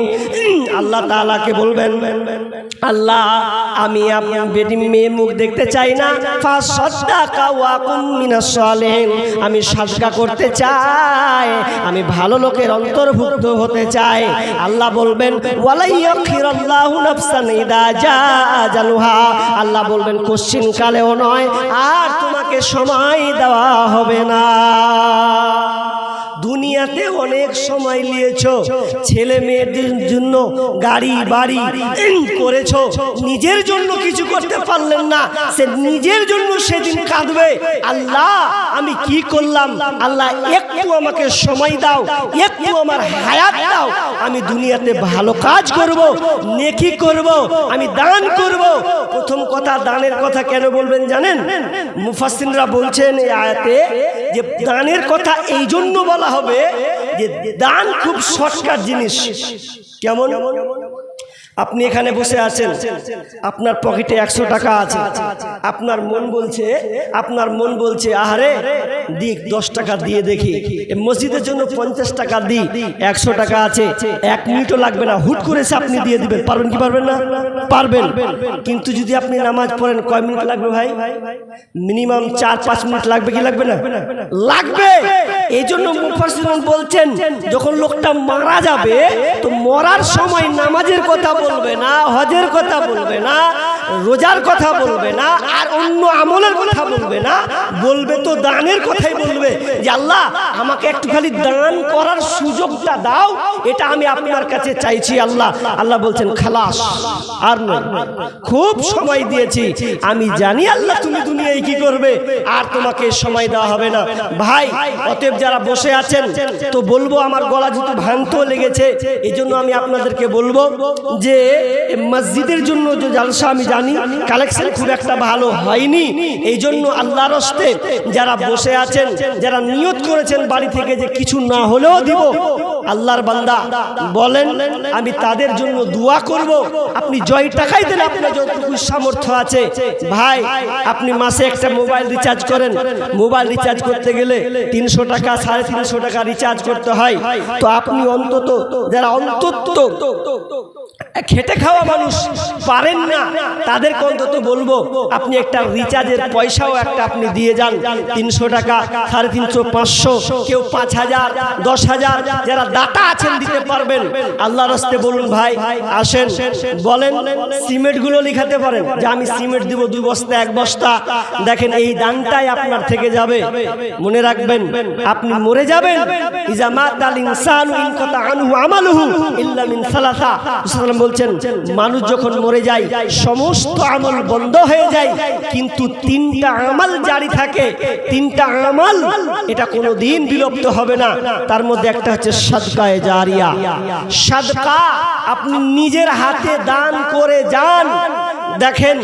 আল্লাহ তাআলাকে বলবেন, আল্লাহ আমি আপনার বেটি মেয়ে মুখ দেখতে চাই না, ফাসাদাকা ওয়া কুম মিনাস সালিহিন, আমি সাদকা করতে চাই, আমি ভালো লোকের অন্তর্ভুক্ত হতে চাই। আল্লাহ বলবেন ওয়ালা ইয়াখিরাল্লাহু নাফসান ইদা জাআ আজালুহা, আল্লাহ বলবেন কোশ্চিন কালেও নয় আর তোমাকে সময় দেওয়া হবে না। দুনিয়াতে অনেক সময় নিয়েছো, ছেলে মেয়েদের জন্য গাড়ি বাড়ি করেছো, নিজের জন্য কিছু করতে পারলেন না, সে নিজের জন্য সেদিন কাঁদবে, আল্লাহ আমি কি করলাম, আল্লাহ একটু আমাকে সময় দাও, একটু আমার হায়াত দাও, আমি দুনিয়াতে ভালো কাজ করব, নেকি করব, আমি দান করব। প্রথম কথা দানের কথা কেন বলবেন জানেন? মুফাসসিররা বলছেন এই আয়াতে যে দানের কথা এই জন্য বলা হবে যে দান খুব শর্টকাট জিনিস। কেমন? আপনি এখানে বসে আছেন, আপনার পকেটে 100 টাকা আছে, আপনার মন বলছে আহারে দিক 10 টাকা দিয়ে দেখি, মসজিদের জন্য 50 টাকা দিই, 100 টাকা আছে, 1 মিনিটও লাগবে না, হুট করে আপনি দিয়ে দিবেন। পারবেন কি পারবেন না? পারবেন। কিন্তু যদি আপনি নামাজ পড়েন কয় মিনিট লাগবে ভাই? মিনিমাম 4-5 মিনিট লাগবে কি লাগবে না? লাগবে। এই জন্য মুফাসসিরুন বলছেন যখন লোকটা মারা যাবে তো মরার সময় নামাজের কথা বলবে না, হজের কথা বলবে না, রোজার কথা বলবে না, আর অন্য আমলের কথা বলবে না, বলবে তো দানের কথাই বলবে যে আল্লাহ আমাকে একটু খালি দান করার সুযোগটা দাও, এটা আমি আপনার কাছে চাইছি আল্লাহ। আল্লাহ বলছেন খালাস, আর নয়, খুব সময় দিয়েছি, আমি জানি আল্লাহ তুমি দুনিয়ায় কি করবে, আর তোমাকে সময় দেওয়া হবে না। ভাই অতএব যারা বসে আছেন তো বলবো, আমার গলা যেহেতু ভাঙতেও লেগেছে এই জন্য আমি আপনাদেরকে বলবো যে মসজিদের জন্য যে জালসা আমি জানি কালেকশন খুব একটা ভালো হয়নি, এই জন্য আল্লাহর হস্তে যারা বসে আছেন, যারা নিয়ত করেছেন বাড়ি থেকে যে কিছু না হলেও দিব, আল্লাহর বান্দা বলেন আমি তাদের জন্য দোয়া করব। আপনি জয় টাকাই দেন, আপনার যতটুকু সামর্থ্য আছে। ভাই আপনি মাসে একটা মোবাইল রিচার্জ করেন, মোবাইল রিচার্জ করতে গেলে 300 টাকা 350 টাকা রিচার্জ করতে হয়, তো আপনি অন্তত যারা অন্তত খেটে খাওয়া মানুষ পারেন না তাদেরকে অন্তত বলবো আপনি একটা রিচার্জের পয়সাও একটা আপনি দিয়ে যান, 300 টাকা 350 500, কেউ 5000 10,000, যারা দাতা আছেন দিতে পারবেন আল্লাহর রাস্তে বলুন ভাই আসেন, বলেন সিমেন্ট গুলো লিখাতে পারেন যে আমি সিমেন্ট দিব 2 বস্তা 1 বস্তা। দেখেন এই দানটাই আপনার থেকে যাবে। মনে রাখবেন আপনি মরে যাবেন, ইজা মাতাল ইনসানু ইনকাতা আনহু আমালুহু ইল্লা মিন সালাসা, বলছেন মানুষ যখন মরে যায় সমস্ত আমল বন্ধ হয়ে যায়, কিন্তু 3টা আমল জারি থাকে, 3টা আমল এটা কোনোদিন বিলুপ্ত হবে না। তার মধ্যে একটা হচ্ছে সাদকায়ে জারিয়া। সাদকা আপনি নিজের হাতে দান করে যান, দেখেন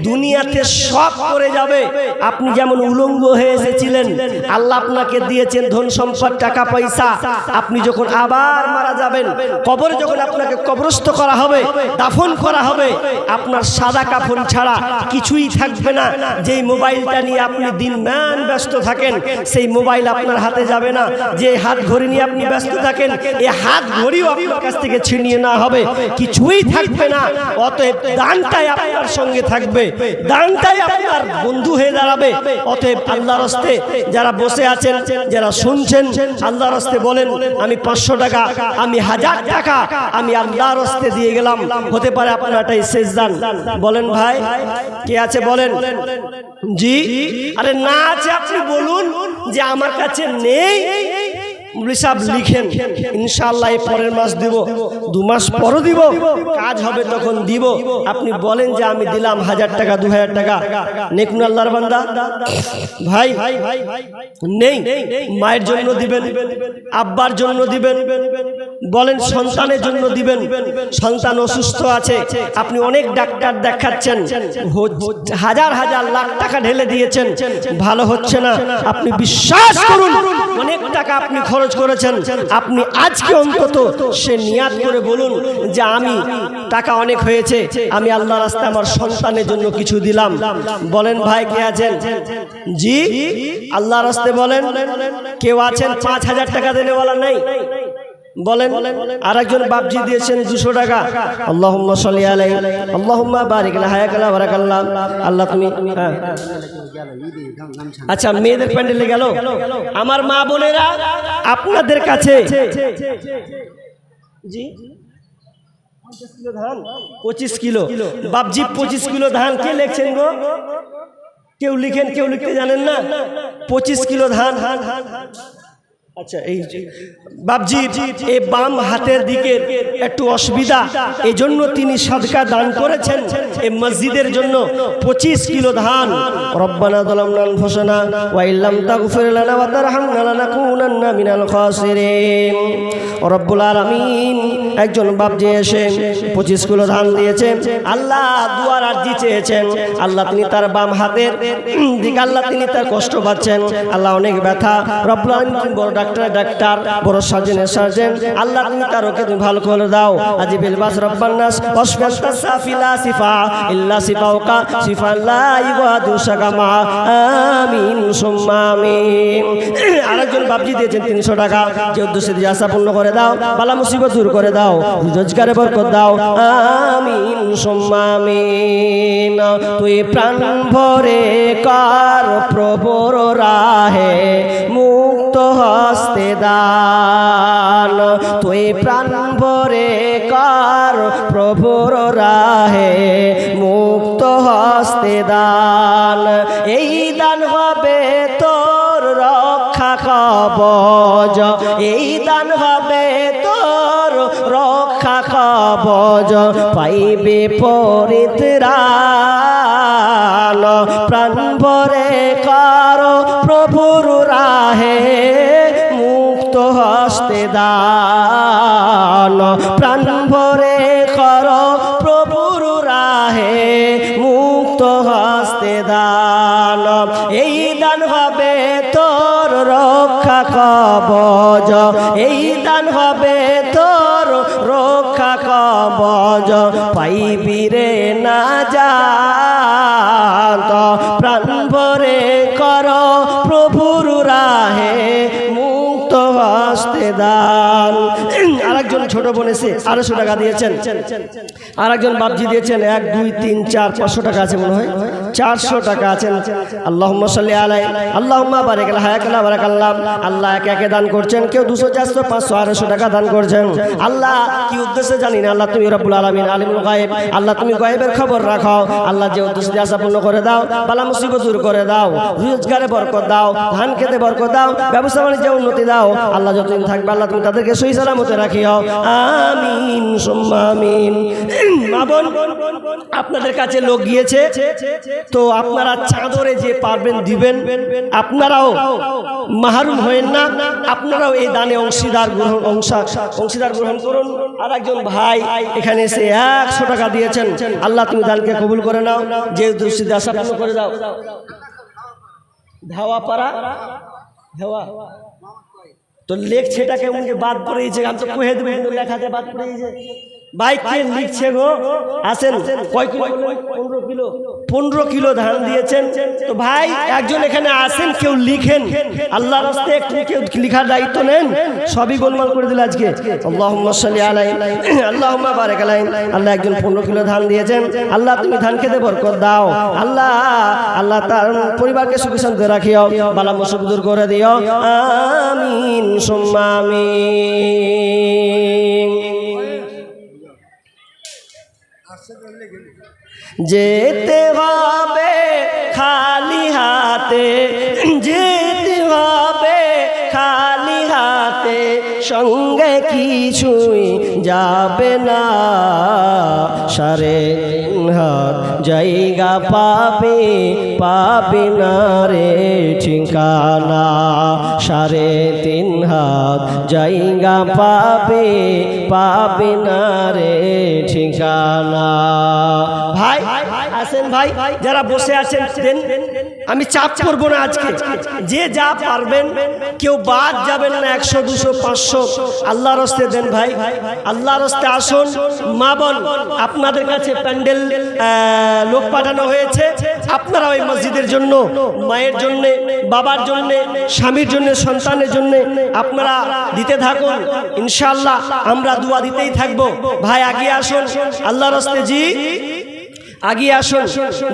দুনিয়াতে সব করে যাবে। আপনি যেমন উলঙ্গ হয়ে এসেছিলেন, আল্লাহ আপনাকে দিয়েছেন ধন সম্পদ টাকা পয়সা, আপনি যখন আবার মারা যাবেন কবরে যখন আপনাকে কবরস্থ করা হবে, দাফন করা হবে, আপনার সাদা কাফন ছাড়া কিছুই থাকবে না। যেই মোবাইলটা নিয়ে আপনি দিনমান ব্যস্ত থাকেন সেই মোবাইল আপনার হাতে যাবে না, যে হাত ঘড়ি নিয়ে আপনি ব্যস্ত থাকেন এই হাত ঘড়িও আপনার কাছ থেকে ছিনিয়ে না হবে, কিছুই থাকবে না। অতএব দানটাই আপনার সঙ্গে থাকবে, দানটাই আপনার বন্ধু হয়ে দাঁড়াবে। অতএব আল্লাহর রাস্তে যারা বসে আছেন, যারা শুনছেন, আল্লাহর রাস্তে বলেন আমি 500 টাকা, আমি 1000 টাকা আমি আল্লাহর রাস্তে দিয়ে গেলাম। হতে পারে আপনার এটাই শেষ দান। বলেন ভাই কে আছে বলেন? জি, আরে না আছে আপনি বলুন যে আমার কাছে নেই। সাহেব লিখেন ইনশাআল্লাহ এই পরের মাস দিব, 2 মাস পরও দিব, কাজ হবে তখন দিব। আপনি বলেন যে আমি দিলাম 1000 টাকা 2000 টাকা, নেকুন আল্লাহর বান্দা। ভাই নেই, মায়ের জন্য দিবেন, আব্বার জন্য দিবেন, বলেন সন্তানের জন্য দিবেন। সন্তান অসুস্থ আছে, আপনি অনেক ডাক্তার দেখাচ্ছেন, হাজার হাজার লাখ টাকা ঢেলে দিয়েছেন, ভালো হচ্ছে না, আপনি বিশ্বাস করুন অনেক টাকা আপনি খরচ করেছেন, আপনি আজকে অন্তত সে নিয়াত করে বলুন যে আমি টাকা অনেক হয়েছে, আমি আল্লাহর রাস্তায় আমার সন্তানের জন্য কিছু দিলাম। বলেন ভাই কে আছেন? জি, আল্লাহর রাস্তায় বলেন কেউ আছেন? 5000 টাকা দেনেওয়ালা নেই? বলেন। আরেকজন বাপজি দিয়েছেন 200 টাকা। আল্লাহুম্মা সাল্লি আলাইহি আল্লাহুম্মা বারিক লা হায়াকাল্লাহ বারাকাল্লাহ। আল্লাহ তুমি হ্যাঁ। আচ্ছা, মেয়েদের প্যান্ডেলে গেল। আমার মা বোনেরা আপনাদের কাছে জি 50 কিলো ধান, 25 কিলো বাপজি, 25 কিলো ধান কে লিখছেন গো? কেউ লিখেন, কেউ লিখতে জানেন না। 25 কিলো ধান। আচ্ছা, এই বাপজি এই বাম হাতের দিকে একটু অসুবিধা, এই জন্য তিনি সাদকা দান করেছেন এই মসজিদের জন্য 25 কিলো ধান। রব্বানা যালামনা আনফুসানা ওয়া ইল্লাম তাগফির লানা ওয়া তারহামনা লানাকুনান্না মিনাল খাসিরিন। রব্বুল আলামিন একজন বাপজি এসে 25 কিলো ধান দিয়েছেন। আল্লাহ দুয়ার আরজি চেয়েছেন। আল্লাহ তিনি তার বাম হাতের দিকে, আল্লাহ তিনি তার কষ্ট পাচ্ছেন, আল্লাহ অনেক ব্যথা। রব্বুল আলামিন বড় ডাক্তার, বড় সার্জেন, আল্লাহ তুমি তার ওকে তুমি ভালো করে দাও। আজিবিল বাস রব্বান নাস ওয়াসফান্তা সাফিলা সিফা ইল্লা সিফাউকা সিফা লা ইগাদু সাকামা আমিন সুম্মা আমিন। আরেকজন বাপজি দিয়েছেন 300 টাকা। যে উদ্দেশ্যে দিয়ে আশা পূর্ণ করে দাও, বালা মুসিবত দূর করে দাও, রোজগারে বরকত দাও, আমিন সুম্মা আমিন। তুই প্রাণ ভরে কার প্রভুর রাহে মুক্ত হস্তে দান, তুই প্রাণ ভরে কার প্রভুর রাহে মুক্ত হস্তে দান। এই দান হবে তোর রক্ষা কবচ, এই দান হবে তোর রক্ষা কবচ, পাইবে পরিত্রাণ। প্রাণ ভরে কার প্রভুর রাহে মুক্ত হস্তে দান, প্রাণ ভরে কর প্রভুর রাহে মুক্ত হস্তে দান। এই দান হবে তোর রক্ষা কবচ, এই দান হবে তোর রক্ষা কবচ, পাইবি রে নাজাত। প্রাণ ভরে কর প্রভুর রাহে মুক্ত হস্তে দান। আরেকজন ছোট বোন এসে 250 টাকা দিয়েছেন। আরেকজন বাপজি দিয়েছেন 1 2 3 4 500 টাকা আছে মনে হয়, 400 টাকা আছেন। আল্লাহুম্মা সাল্লি আলাইহি আল্লাহুম্মা বারিক লা হায়াকাল্লাহ বারাকাল্লাহ। আল্লাহ একে একে দান করছেন, কেউ 200 400 500 250 টাকা দান করছেন। আল্লাহ কি উদ্দেশ্যে জানি না, আল্লাহ তুমি রব্বুল আলামিন আলিমুল গায়েব, আল্লাহ তুমি গায়েবের খবর রাখো। আল্লাহ যে উদ্দেশ্যে আশা পূর্ণ করে দাও, বালা মুসিবত দূর করে দাও, রোজগারে বরকত দাও, ধান খেতে বরকত দাও, ব্যবসা বাণিজ্যে উন্নতি দাও। আল্লাহ যতদিন থাকবে আল্লাহ তুমি তাদেরকে সহি সালামতে রাখিও, আমিন সুম্মা আমিন। মা বোন, আপনাদের কাছে লোক গিয়েছে, তো আপনারা চাদরে যে পারবেন দিবেন, আপনারাও মাহরুম হয়েন না, আপনারাও এই দানে অংশীদার গ্রহণ করুন। আর একজন ভাই এখানে এসে 100 টাকা দিয়েছেন। আল্লাহ তুমি দানকে কবুল করে নাও, যে দুঃস্থিতি আশা পূর্ণ করে দাও। ধাওয়া পাড়া ধাওয়া তো লেখছেটাকে উনি বাদ পড়েছে, আমি তো কহে দেবো কিন্তু লেখাতে বাদ পড়েছে। ভাই কে লিখছে গো? আসেন, কয় কিলো? 15 কিলো। 15 কিলো ধান দিয়েছেন। তো ভাই একজন এখানে আসেন, কেউ লিখেন, আল্লাহর রাস্তায় একটু কেউ লিখার দায়িত্ব নেন। সবই গোলমাল করে দিল আজকে। আল্লাহুম্মা সাল্লি আলাইহি আল্লাহুম্মা বারিক আলাইহি। আল্লাহ একজন 15 কিলো ধান দিয়েছেন। আল্লাহ তুমি ধান খেতে বরকত দাও। আল্লাহ আল্লাহ তার পরিবারকে সুখী শান্তি রাখিও, বালা মুসিবত দূর করে দিও, আমিন সুম্মা আমিন। যেতে হবে খালি হাতে, যেতে হবে খালি হাতে, সঙ্গে কিছুই যাবে না। 3.5 হাত জায়গা পাবে না রে ঠিকানা। 3.5 হাত জায়গা পাবে না রে ঠিকানা। ভাই আসেন, ভাই যারা বসে আছেন দেন, আমি চাপ করবো না আজকে, যে যা পারবেন, কেউ বাদ যাবেন না। 100 200 500 আল্লাহর রাস্তে দেন ভাই, আল্লাহর রাস্তে আসুন। মা বোন, আপনাদের কাছে প্যান্ডেল লোক পাঠানো হয়েছে, আপনারা ওই মসজিদের জন্য, মায়ের জন্য, বাবার জন্য, স্বামীর জন্য, সন্তানের জন্য আপনারা দিতে থাকুন। ইনশাআল্লাহ আমরা দোয়া দিতেই থাকবো। ভাই আগিয়ে আসুন, আল্লাহর রাস্তে জি আগিয়ে আসুন।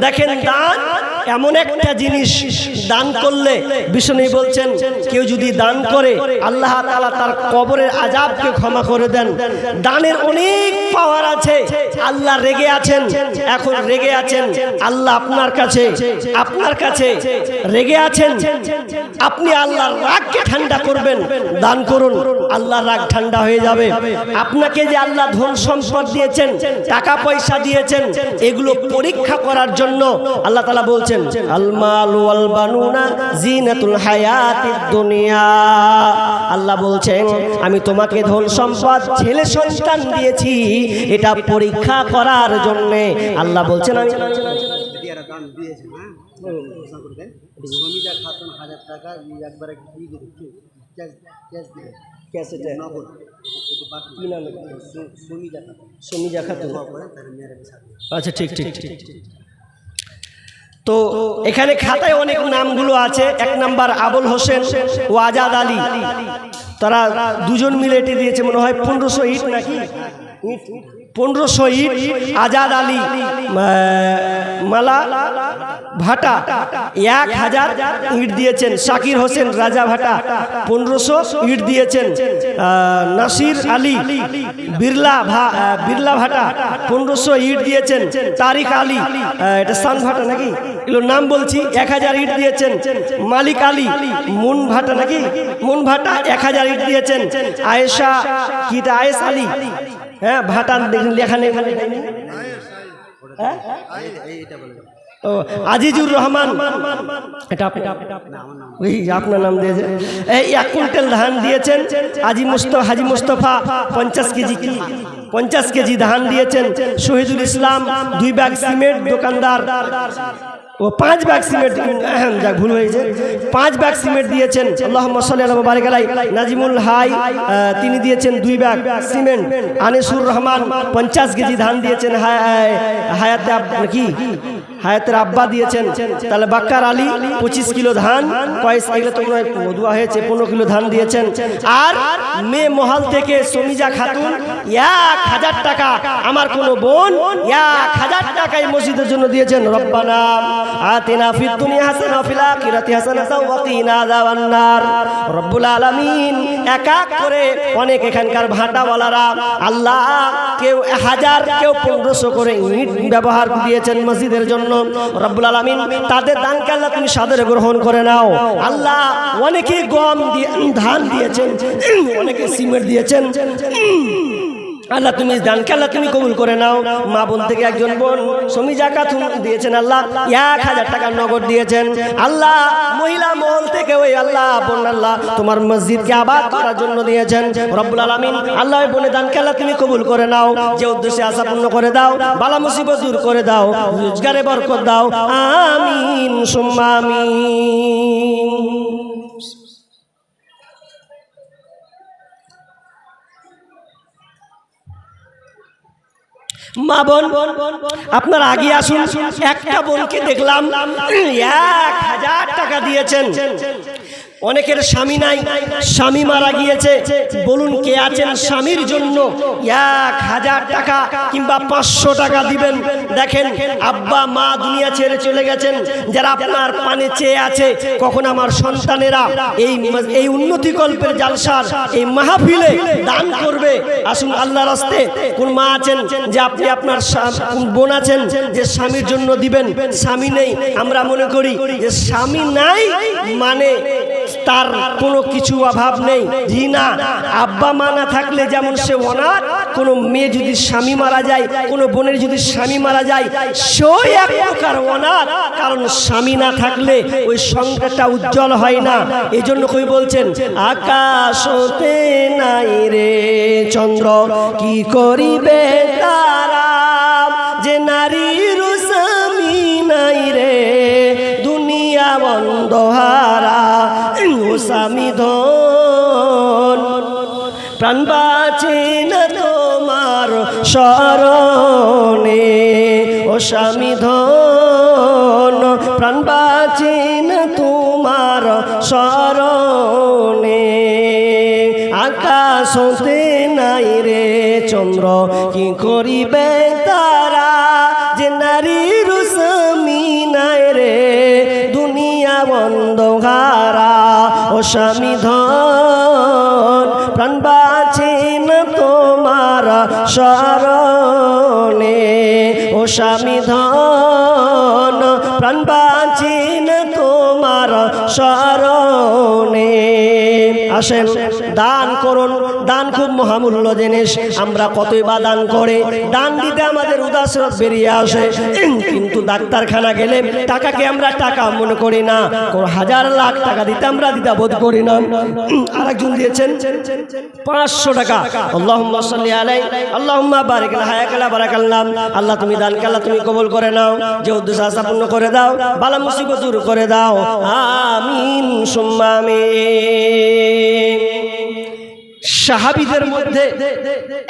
দেখেন দান এমন একটা জিনিস, দান করলে বিষ্ণু বলছেন কেউ যদি দান করে আল্লাহ তাআলা তার কবরের আযাবকে ক্ষমা করে দেন। দানের অনেক পাওয়ার আছে। আল্লাহ রেগে আছেন, এখন রেগে আছেন আল্লাহ আপনার কাছে রেগে আছেন। আপনি আল্লাহর রাগকে ঠান্ডা করবেন, দান করুন, আল্লাহর রাগ ঠান্ডা হয়ে যাবে। আপনাকে যে আল্লাহ ধন সম্পদ দিয়েছেন, টাকা পয়সা দিয়েছেন, এগুলো পরীক্ষা করার জন্য আল্লাহ তাআলা বলছেন আল মাল ওয়াল বানুনা জিনাতুল হায়াতিদ দুনিয়া। আল্লাহ বলছেন আমি তোমাকে ধন সম্পদ, ছেলে সন্তান দিয়েছি এটা পরীক্ষা করার জন্য। আল্লাহ বলছেন আমি আচ্ছা ঠিক ঠিক ঠিক। তো এখানে খাতায় অনেক নামগুলো আছে। 1 নাম্বার আবুল হোসেন ও আজাদ আলী, তারা দুজন মিলে এটি দিয়েছে মনে হয় 1500 ইট নাকি 1500 ইট। আজাদ আলী মালা ভাটা 1000 ইট দিয়েছেন। শাকির হোসেন রাজা ভাটা 1500 ইট দিয়েছেন। নাসির আলী বিরলা ভাটা 1500 ইট দিয়েছেন। তারিক আলী, এটা সান ভাটা নাকি, এগুলো নাম বলছি, 1000 ইট দিয়েছেন। মালিক আলী মুন ভাটা নাকি, মুন ভাটা 1000 ইট দিয়েছেন। আয়েশা কিটা আয়েস আলী, হ্যাঁ ভাটা লেখা নেই, আজিজুর রহমান, এটা আপনার নাম দিয়েছে। এই 1 কুইন্টাল ধান দিয়েছেন। হাজি মুস্তফা 50 কেজি ধান দিয়েছেন। শহীদুল ইসলাম 2 ব্যাগ সিমেন্ট দোকানদার, ও 5 ব্যাগ সিমেন্ট, যাক ভুল হয়েছে, 5 ব্যাগ সিমেন্ট দিয়েছেন। আল্লাহুম্মা সাল্লি আলা বারিক আলাই। নাজিমুল হাই তিনি দিয়েছেন 2 bag cement. Anisur Rahman 50 KG ধান দিয়েছেন। হায়াতের আব্বা দিয়েছেন। তাহলে বাক্কার আলী 25 কিলো ধান, এগুলো তো দোয়া হয়েছে, 15 কিলো ধান দিয়েছেন। আর মেয়ে মহল থেকে সমিজা খাতুন 1000 টাকা, আমার কোন বোন 1000 টাকা এই মসজিদের জন্য দিয়েছেন। রব্বানা আতিনা ফিদ দুনিয়া হাসানাহ ওয়া ফিল আখিরাতি হাসানাহ ওয়া কিনা আযাবান্নার। রব্বুল আলামিন এক এক করে অনেক এখানকার ভাটাওয়ালারা আল্লাহ কেউ 1000 কেউ 1500 করে ইট ব্যবহার দিয়েছেন মসজিদের জন্য। রব্বুল আলামিন তাদের দানকে আল্লাহ তুমি সাদরে গ্রহণ করে নাও। আল্লাহ অনেকে গম দিয়ে ধান দিয়েছেন, অনেকে সিমেন্ট দিয়েছেন। আল্লাহ তুমি দানকে আল্লাহ তুমি কবুল করে নাও। মা বোন থেকে একজন বোন সমিজা খাতুন দিয়েছেন, আল্লাহ 1000 টাকা নগদ দিয়েছেন। আল্লাহ মহিলা মহল থেকে ওই আল্লাহ বোন আল্লাহ তোমার মসজিদকে আবাদ করার জন্য দিয়েছেন। রব্বুল আলামিন আল্লাহ ওই বোনের দানকে আল্লাহ তুমি কবুল করে নাও। যে উদ্দেশ্যে আশা পূর্ণ করে দাও, বালা মুসিবত দূর করে দাও, রোজগারে বরকত দাও। আমিন সুম্মা আমিন। মা বোন আপনারা আগে আসুন। একটা বোনকে দেখলাম 1000 টাকা দিয়েছেন। অনেকের স্বামী নাই, স্বামী মারা গিয়েছে, বলুন কে আছেন স্বামীর জন্য 1000 টাকা কিংবা 500 টাকা দিবেন। দেখেন আব্বা মা দুনিয়া ছেড়ে চলে গেছেন, যারা আপনার পানে চেয়ে আছে কখন আমার সন্তানেরা এই উন্নতি কল্পের জালসার এই মাহফিলে দান করবে। আসুন আল্লাহর রাস্তে। কোন মা আছেন যে আপনি আপনার বোন আছেন যে স্বামীর জন্য দিবেন, স্বামী নেই। আমরা মনে করি যে স্বামী নাই মানে তার কোনো কিছু অভাব নেই। জি না, আব্বা মা না থাকলে যেমন সে অনাথ, কোনো মেয়ে যদি স্বামী মারা যায়, কোনো বোনের যদি স্বামী মারা যায়, সেই এক প্রকার অনাথ। কারণ স্বামী না থাকলে ওই সংসারটা উজ্জ্বল হয় না। এই জন্য কই বলছেন আকাশ হতে নাই রে চন্দ্র, কি করিবে তারা, যে নারীর স্বামী নাই রে দুনিয়া বন্ধহারা। ও স্বামী ধন প্রাণ বাঁচে না তোমার শরণে, ও স্বামী ধন প্রাণ বাঁচে না তোমার স্মরণে। আকাশ হতে নাই রে চন্দ্র, কি করিবে তারা, যে নারীর স্বামী নাই রে দুনিয়া অন্ধকারা। ও স্বামী ধন প্রাণ বাঁচে না তোমার স্মরণে। ও স্বামী ধন প্রাণ বাঁচে না তোমার স্মরণে। আসেন দান করুন, দান খুব মহামূল্য জিনিস। আমরা কতই বা দান করে, দান দিতে আমাদের উদাসীনতা বেরিয়ে আসে। কিন্তু ডাক্তারখানা গেলে টাকাকে আমরা টাকা মনে করি না, হাজার লাখ টাকা দিতে আমরা দ্বিধাবোধ করি না। আরেকজন দিয়েছেন 500 টাকা। আল্লাহুম্মা সাল্লি আলাইহি আল্লাহুম্মা বারিক লানা বারাকাল্লাহ। আল্লাহ তুমি দান আল্লাহ তুমি কবুল করে নাও, যে উদ্দেশ্য আশা পূর্ণ করে দাও, বালা মুসিবত দূর করে দাও। আমিন সুম্মা আমিন। সাহাবীদের মধ্যে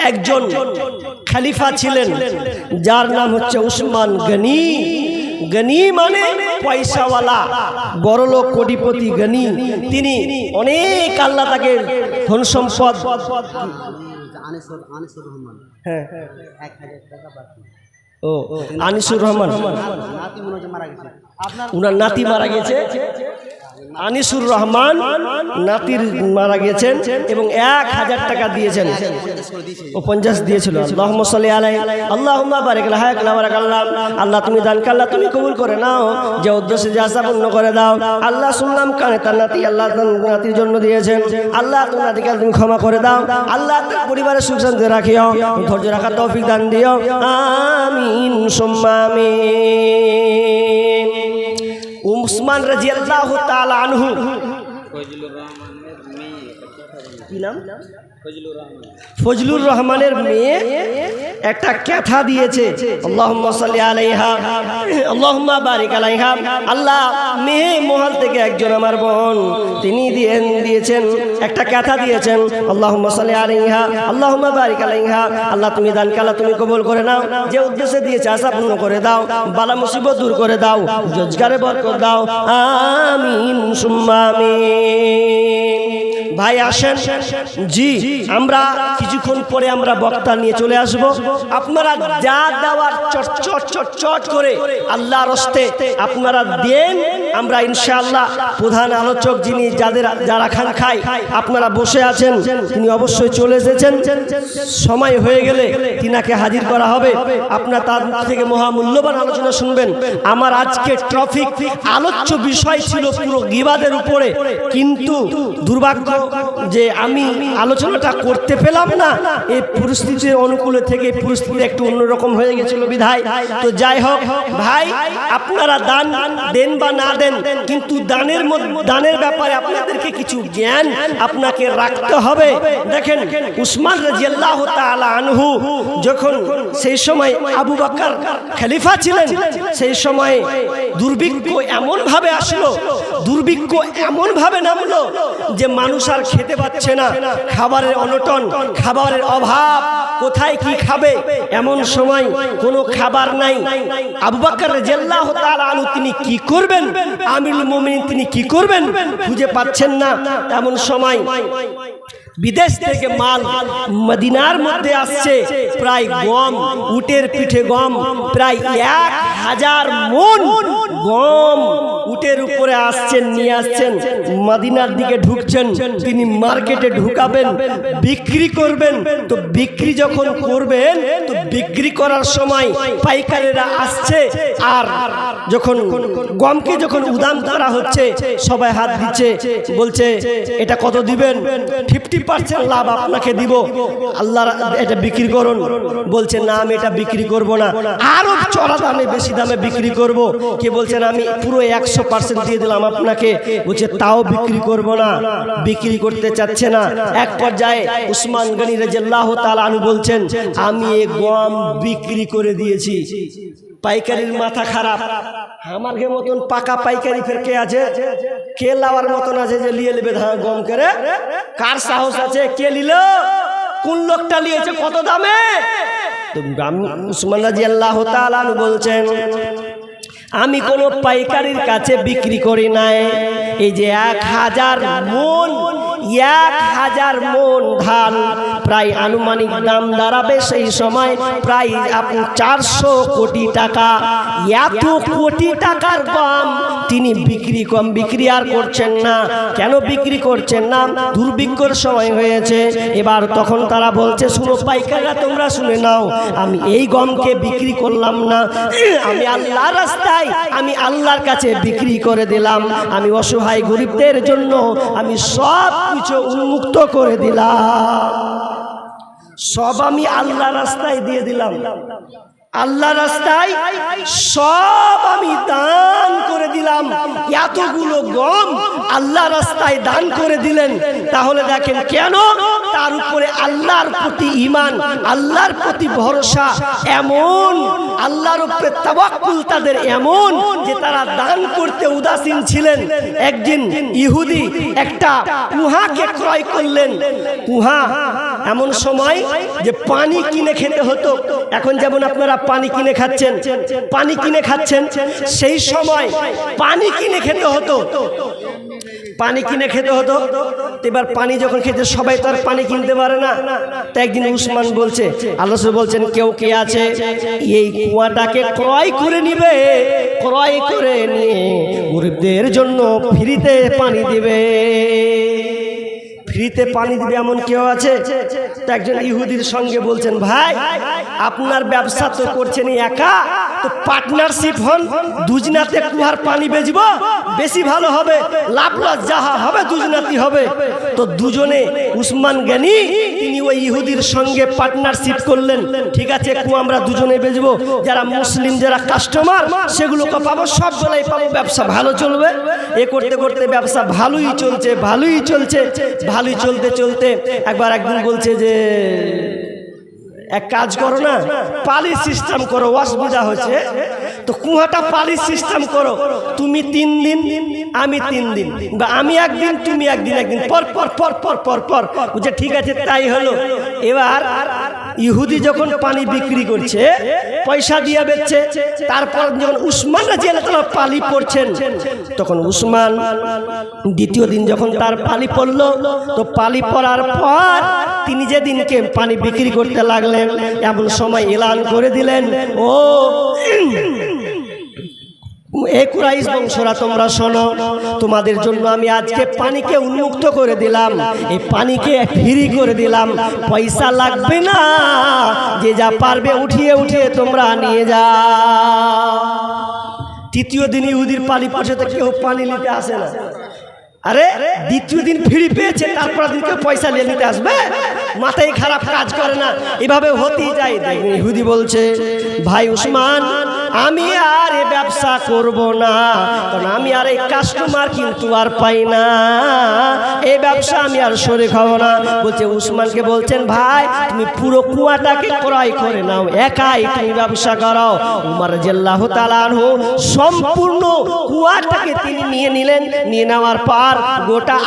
একজন খলিফা ছিলেন, যার নাম হচ্ছে উসমান গনি। গনি মানে পয়সাওয়ালা, বড়লোক, কোটিপতি গনি। তিনি অনেক, আল্লাহ তাকে ধন সম্পদ। হ্যাঁ, ও আনিসুর রহমান, উনার নাতি মারা গেছে। আনিসুর রহমান নাতির মারা গেছেন এবং 1000 টাকা দিয়েছেন, ও 50 দিয়েছিল। আল্লাহুম্মা সাল্লি আলাইহি আল্লাহুম্মা বারিক লানা বারাকাল্লাহ। আল্লাহ তুমি দান আল্লাহ তুমি কবুল করে নাও, যে উদ্দেশ্যে যে আশা পূর্ণ করে দাও। আল্লাহ শুনলাম কানে তার নাতি, আল্লাহ তার নাতির জন্য দিয়েছেন। আল্লাহ তোমার নাতিকে তুমি ক্ষমা করে দাও। আল্লাহ তার পরিবারের সুখ শান্তি রাখিও, ধৈর্য রাখার তৌফিক দান দিও। আমিন সুম্মা আমিন। উসমান রাদিয়াল্লাহু তাআলা আনহু, কি নাম? ফজলুর রহমানের মেয়ে একটা ক্যাথা দিয়েছে। আল্লাহুম্মা সাল্লি আলাইহা আল্লাহুম্মা বারিক আলাইহা। আল্লাহ মেয়ে মহল থেকে একজন আমার বোন, তিনি দিয়েছেন একটা ক্যাথা দিয়েছেন। আল্লাহুম্মা সাল্লি আলাইহা আল্লাহুম্মা বারিক আলাইহা। আল্লাহ তুমি দান আল্লাহ তুমি কবুল করে নাও, যে উদ্দেশ্যে দিয়েছে আশা পূর্ণ করে দাও, বালা মুসিবত দূর করে দাও, রোজগারে বরকত দাও। আমিন সুম্মা আমিন। ভাই আসেন, জি আমরা কিছুক্ষণ পরে আমরা বক্তা নিয়ে চলে আসব। আপনারা যা দেওয়ার চট করে আল্লাহর হস্তে আপনারা দেন। আমরা ইনশাআল্লাহ প্রধান আলোচক যিনি যারা খান খায়, আপনারা বসে আছেন, তিনি অবশ্যই চলে এসেছেন। সময় হয়ে গেলে তিনাকে হাজির করা হবে। আপনারা তার থেকে মহামূল্যবান আলোচনা শুনবেন। আমার আজকে টপিক আলোচ্য বিষয় ছিল পুরো গীবাদের উপরে, কিন্তু দুর্ভাগ্য যে আমি আলোচনাটা করতে পেলাম না। এই পরিস্থিতির অনুকূলে থেকে পরিস্থিতি একটু অন্যরকম হয়ে গেছিল বিধায়। তো যাই হোক ভাই, আপনারা দান দেন বা না দেন, কিন্তু দানের ব্যাপারে আপনাদেরকে কিছু জ্ঞান আপনাকে রাখতে হবে। দেখেন উসমান রাদিয়াল্লাহু তাআলা আনহু যখন সেই সময় আবু বকর খলিফা ছিলেন, সেই সময় দুর্ভিক্ষ এমন ভাবে আসলো, দুর্ভিক্ষ এমন ভাবে নামলো যে মানুষ আর খেতে পাচ্ছে না, খাবারের অনটন, খাবারের অভাব, কোথায় কি খাবে, এমন সময় কোনো খাবার নাই। আবু বকর রাদিয়াল্লাহু তাআলা আনহু তিনি কি করবেন, আমিরুল মুমিনিন তিনি কি করবেন খুঁজে পাচ্ছেন না। এমন সময় বিদেশ থেকে মাল মদিনার মধ্যে আসছে, প্রায় গম, উটের পিঠে গম, প্রায় 1000 মণ গম উটের উপরে আসছেন, নিয়ে আসছেন, মদিনার দিকে ঢুকছেন। তিনি মার্কেটে ঢুকাবেন, বিক্রি করবেন। তো বিক্রি যখন করবেন, তো বিক্রি করার সময় পাইকারেরা আসছে, আর যখন গমকে যখন উদাম করা হচ্ছে, সবাই হাত দিচ্ছে, বলছে এটা কত দিবেন? 50% লাভ আপনাকে দিব, আল্লাহ এটা বিক্রি করুন। বলছে না, আমি এটা বিক্রি করব না, আরো চড়া দামে বেশি দামে বিক্রি করব। কে বলছেন আমি পুরো 100% দিয়ে দিলাম আপনাকে, বলছে তাও বিক্রি করব না, বিক্রি করতে চাচ্ছে না। এক পর্যায়ে উসমান গনি রাদিয়াল্লাহু তাআলা আনহু বলছেন আমি এই গম বিক্রি করে দিয়েছি। পাইকারির মাথা খারাপ, আমার কে মতন পাকা পাইকারি ফের কে আছে, কে লাওয়ার মতন আছে যে লিয়ে নেবে গম করে? কার সাহস আছে? কে নিল? কোন লোকটা নিয়েছে? কত দামে? তো উসমান রাদিয়াল্লাহু তাআলা আনহু বলছেন আমি কোনো পাইকারির কাছে বিক্রি করি নাই। এই যে 1000 মন 1000 মন ধান প্রায় আনুমানিক দাম দাঁড়াবে সেই সময় প্রায় আপনি 400 কোটি টাকা। এত কোটি টাকার গম তিনি বিক্রি আর করছেন না। কেন বিক্রি করছেন না? দুর্ভিক্ষর সময় হয়েছে। এবার তখন তারা বলছে, শুনো পাইকাররা তোমরা শুনে নাও, আমি এই গমকে বিক্রি করলাম না, আমি আল্লাহর রাস্তায় আমি আল্লাহর কাছে বিক্রি করে দিলাম। আমি অসহায় গরিবদের জন্য আমি সব কিছু উন্মুক্ত করে দিলাম, সব আমি আল্লাহর রাস্তায় দিয়ে দিলাম। আল্লাহ রাস্তায় সব আমি দান করে দিলাম। এতগুলো গম আল্লাহ রাস্তায় দান করে দিলেন। তাহলে দেখেন কেন? তার উপরে আল্লাহর প্রতি ঈমান, আল্লাহর প্রতি ভরসা এমন, আল্লাহর উপরে তাওয়াক্কুল তাদের এমন যে তারা দান করতে উদাসীন ছিলেন। একদিন ইহুদি একটা কুহাকে ক্রয় করলেন। কুহা এমন সময় যে পানি কিনে খেতে হতো। এখন যেমন আপনারা পানি কিনে খাচ্ছেন, সেই সময় পানি কিনে খেতে হতো। এবার পানি যখন খেতে সবাই তো আর পানি কিনতে পারে না। তো একদিন উসমান বলছে, আল্লাহ রাসূল বলছেন, কেউ কে আছে এই কুয়াটাকে ক্রয় করে নিবে, ক্রয় করে নিয়ে গরিবদের জন্য ফ্রিতে পানি দিবে, ফ্রিতে পানি দিবে এমন কেউ আছে? তো একজন ইহুদির সঙ্গে বলছেন, ভাই আপনার ব্যবসা তো করছেন একা, তো পার্টনারশিপ হন, দুজনাতে কুয়ার পানি বেচবো, বেশি ভালো হবে, লাভ লস যাহা হবে দুজনাতি হবে। তো দুজনে উসমান গনি তিনি ওই ইহুদির সঙ্গে পার্টনারশিপ করলেন। ঠিক আছে, কুয়া আমরা দুজনে বেচবো, যারা মুসলিম যারা কাস্টমার সেগুলোকে পাবো, সবগুলোই পাবো, ব্যবসা ভালো চলবে। এ করতে করতে ব্যবসা ভালোই চলছে। ভালোই চলতে চলতে একদিন বলছে যে এক কাজ করো না, পালি সিস্টেম করো, অসুবিধা হচ্ছে তো কুয়াটা পালি সিস্টেম করো, তুমি 3 দিন আমি 3 দিন, বা আমি একদিন তুমি একদিন পর পর পর পর পর পর বুঝে, ঠিক আছে তাই হলো। এবার ইহুদি যখন পানি বিক্রি করছে, পয়সা দিয়ে বেচছে, তারপর যখন উসমান রাদিয়াল্লাহু তাআলা পালি পড়ছেন, তখন উসমান দ্বিতীয় দিন যখন তার পালি পড়লো, তো পালি পড়ার পর তিনি যেদিনকে পানি বিক্রি করতে লাগলেন, এমন সময় এলান করে দিলেন, ও কুরাইশ বংশরা তোমরা শোনো, তোমাদের জন্য আমি আজকে পানিকে উন্মুক্ত করে দিলাম, এই পানিকে ফ্রি করে দিলাম, পয়সা লাগবে না, যে যা পারবে উঠিয়ে তোমরা নিয়ে যাও। তৃতীয় দিন ইহুদির পানি পড়ছে, তো কেউ পানি নিতে আসে না। আরে দ্বিতীয় দিন ফ্রি পেয়েছে, তারপর দিনকে পয়সা নিয়ে নিতে আসবে? মাথায় খারাপ কাজ করে না, এভাবে হতেই যায়। ইহুদি বলছে, ভাই উসমান, আমি আর এই ব্যবসা করব না, কারণ আমি আর এই কাস্টমার কিন্তু আর পাই না, এই ব্যবসা আমি আর শরীক হব না। বলছে উসমানকে বলছেন, ভাই তুমি পুরো কুয়াটাকে ক্রয় করে নাও, একাই তুমি ব্যবসা করো। উমর রাদিয়াল্লাহু তাআলা আনহু সম্পূর্ণ কুয়াটাকে তিনি নিয়ে নিলেন। নিয়ে নেওয়ার পর গোটা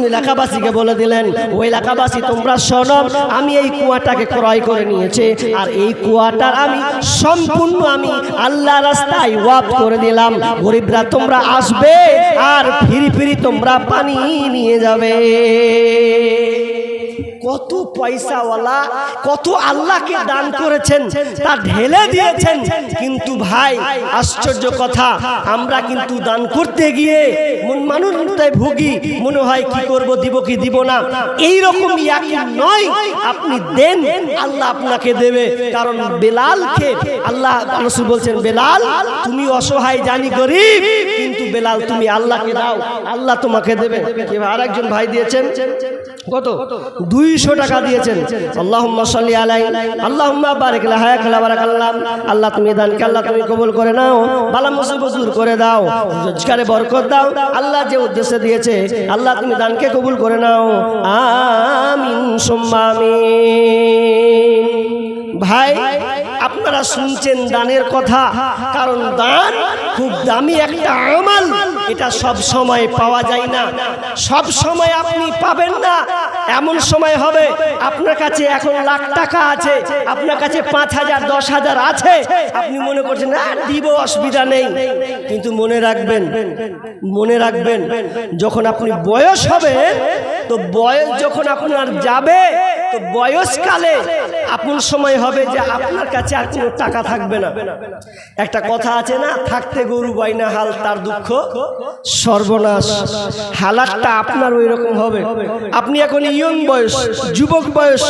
এলাকাবাসীকে বলে দিলেন, ওই এলাকাবাসী তোমরা শোনো, আমি এই কুয়াটাকে ক্রয় করে নিয়েছি, আর এই কুয়াটার আমি সম্পূর্ণ আমি আল্লাহ রাস্তায় ওয়াকফ করে দিলাম, গরিবরা তোমরা আসবে আর ফিরি তোমরা পানি নিয়ে যাবে। কত পয়সাওয়ালা, কত আল্লাহকে দান করেছেন, তা ঢেলে দিয়েছেন। কিন্তু ভাই আশ্চর্য কথা, আমরা কিন্তু দান করতে গিয়ে মানুষটাই ভুগি, মনে হয় কি করব, দিব কি দিব না, এইরকম ইয়াকিন নয়। আপনি দেন, আল্লাহ আপনাকে দেবে। কারণ বেলালকে আল্লাহ রাসূল বলছেন, বেলাল তুমি অসহায় জানি গরিব, কিন্তু বেলাল তুমি আল্লাহকে দাও, আল্লাহ তোমাকে দেবে। আর একজন ভাই দিয়েছেন কত, 200 টাকা দিয়েছেন। আল্লাহুম্মা সাল্লি আলাইহি, আল্লাহুম্মা বারিক লাহা বারাকাল্লাহ। আল্লাহ তুমি দানকে আল্লাহ তুমি কবুল করে নাও, বালা মুসিবত দূর করে দাও, রোজগারে বরকত দাও। আল্লাহ যে উদ্দেশ্যে দিয়েছে, আল্লাহ তুমি দানকে কবুল করে নাও, আমিন সুম্মা আমিন। ভাই আপনারা শুনছেন দানের কথা, কারণ দান খুব দামি একটা আমল, এটা সব সময় পাওয়া যায় না, সব সময় আপনি পাবেন না। এমন সময় হবে আপনার কাছে এখন লাখ টাকা আছে, আপনার কাছে 5,000 10,000 আছে, আপনি মনে করছেন না দিব, অসুবিধা নেই। কিন্তু মনে রাখবেন যখন আপনি বয়স হবে, তো বয়স যখন আপনার যাবে, তো বয়সকালে আপন সময় হবে যে আপনার কাছে আর কোনো টাকা থাকবে না। একটা কথা আছে না, থাকতে গরু বাইনা হাল, তার দুঃখ সর্বনাশ। হালাতটা আপনার ওই রকম হবে। আপনি এখন ইয়ং বয়স, যুবক বয়স,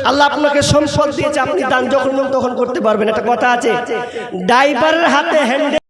আল্লাহ আপনাকে সম্পদ দিয়েছে, আপনি দান যখন মন তখন করতে পারবেন। একটা কথা আছে, ড্রাইভারের হাতে হ্যান্ডেল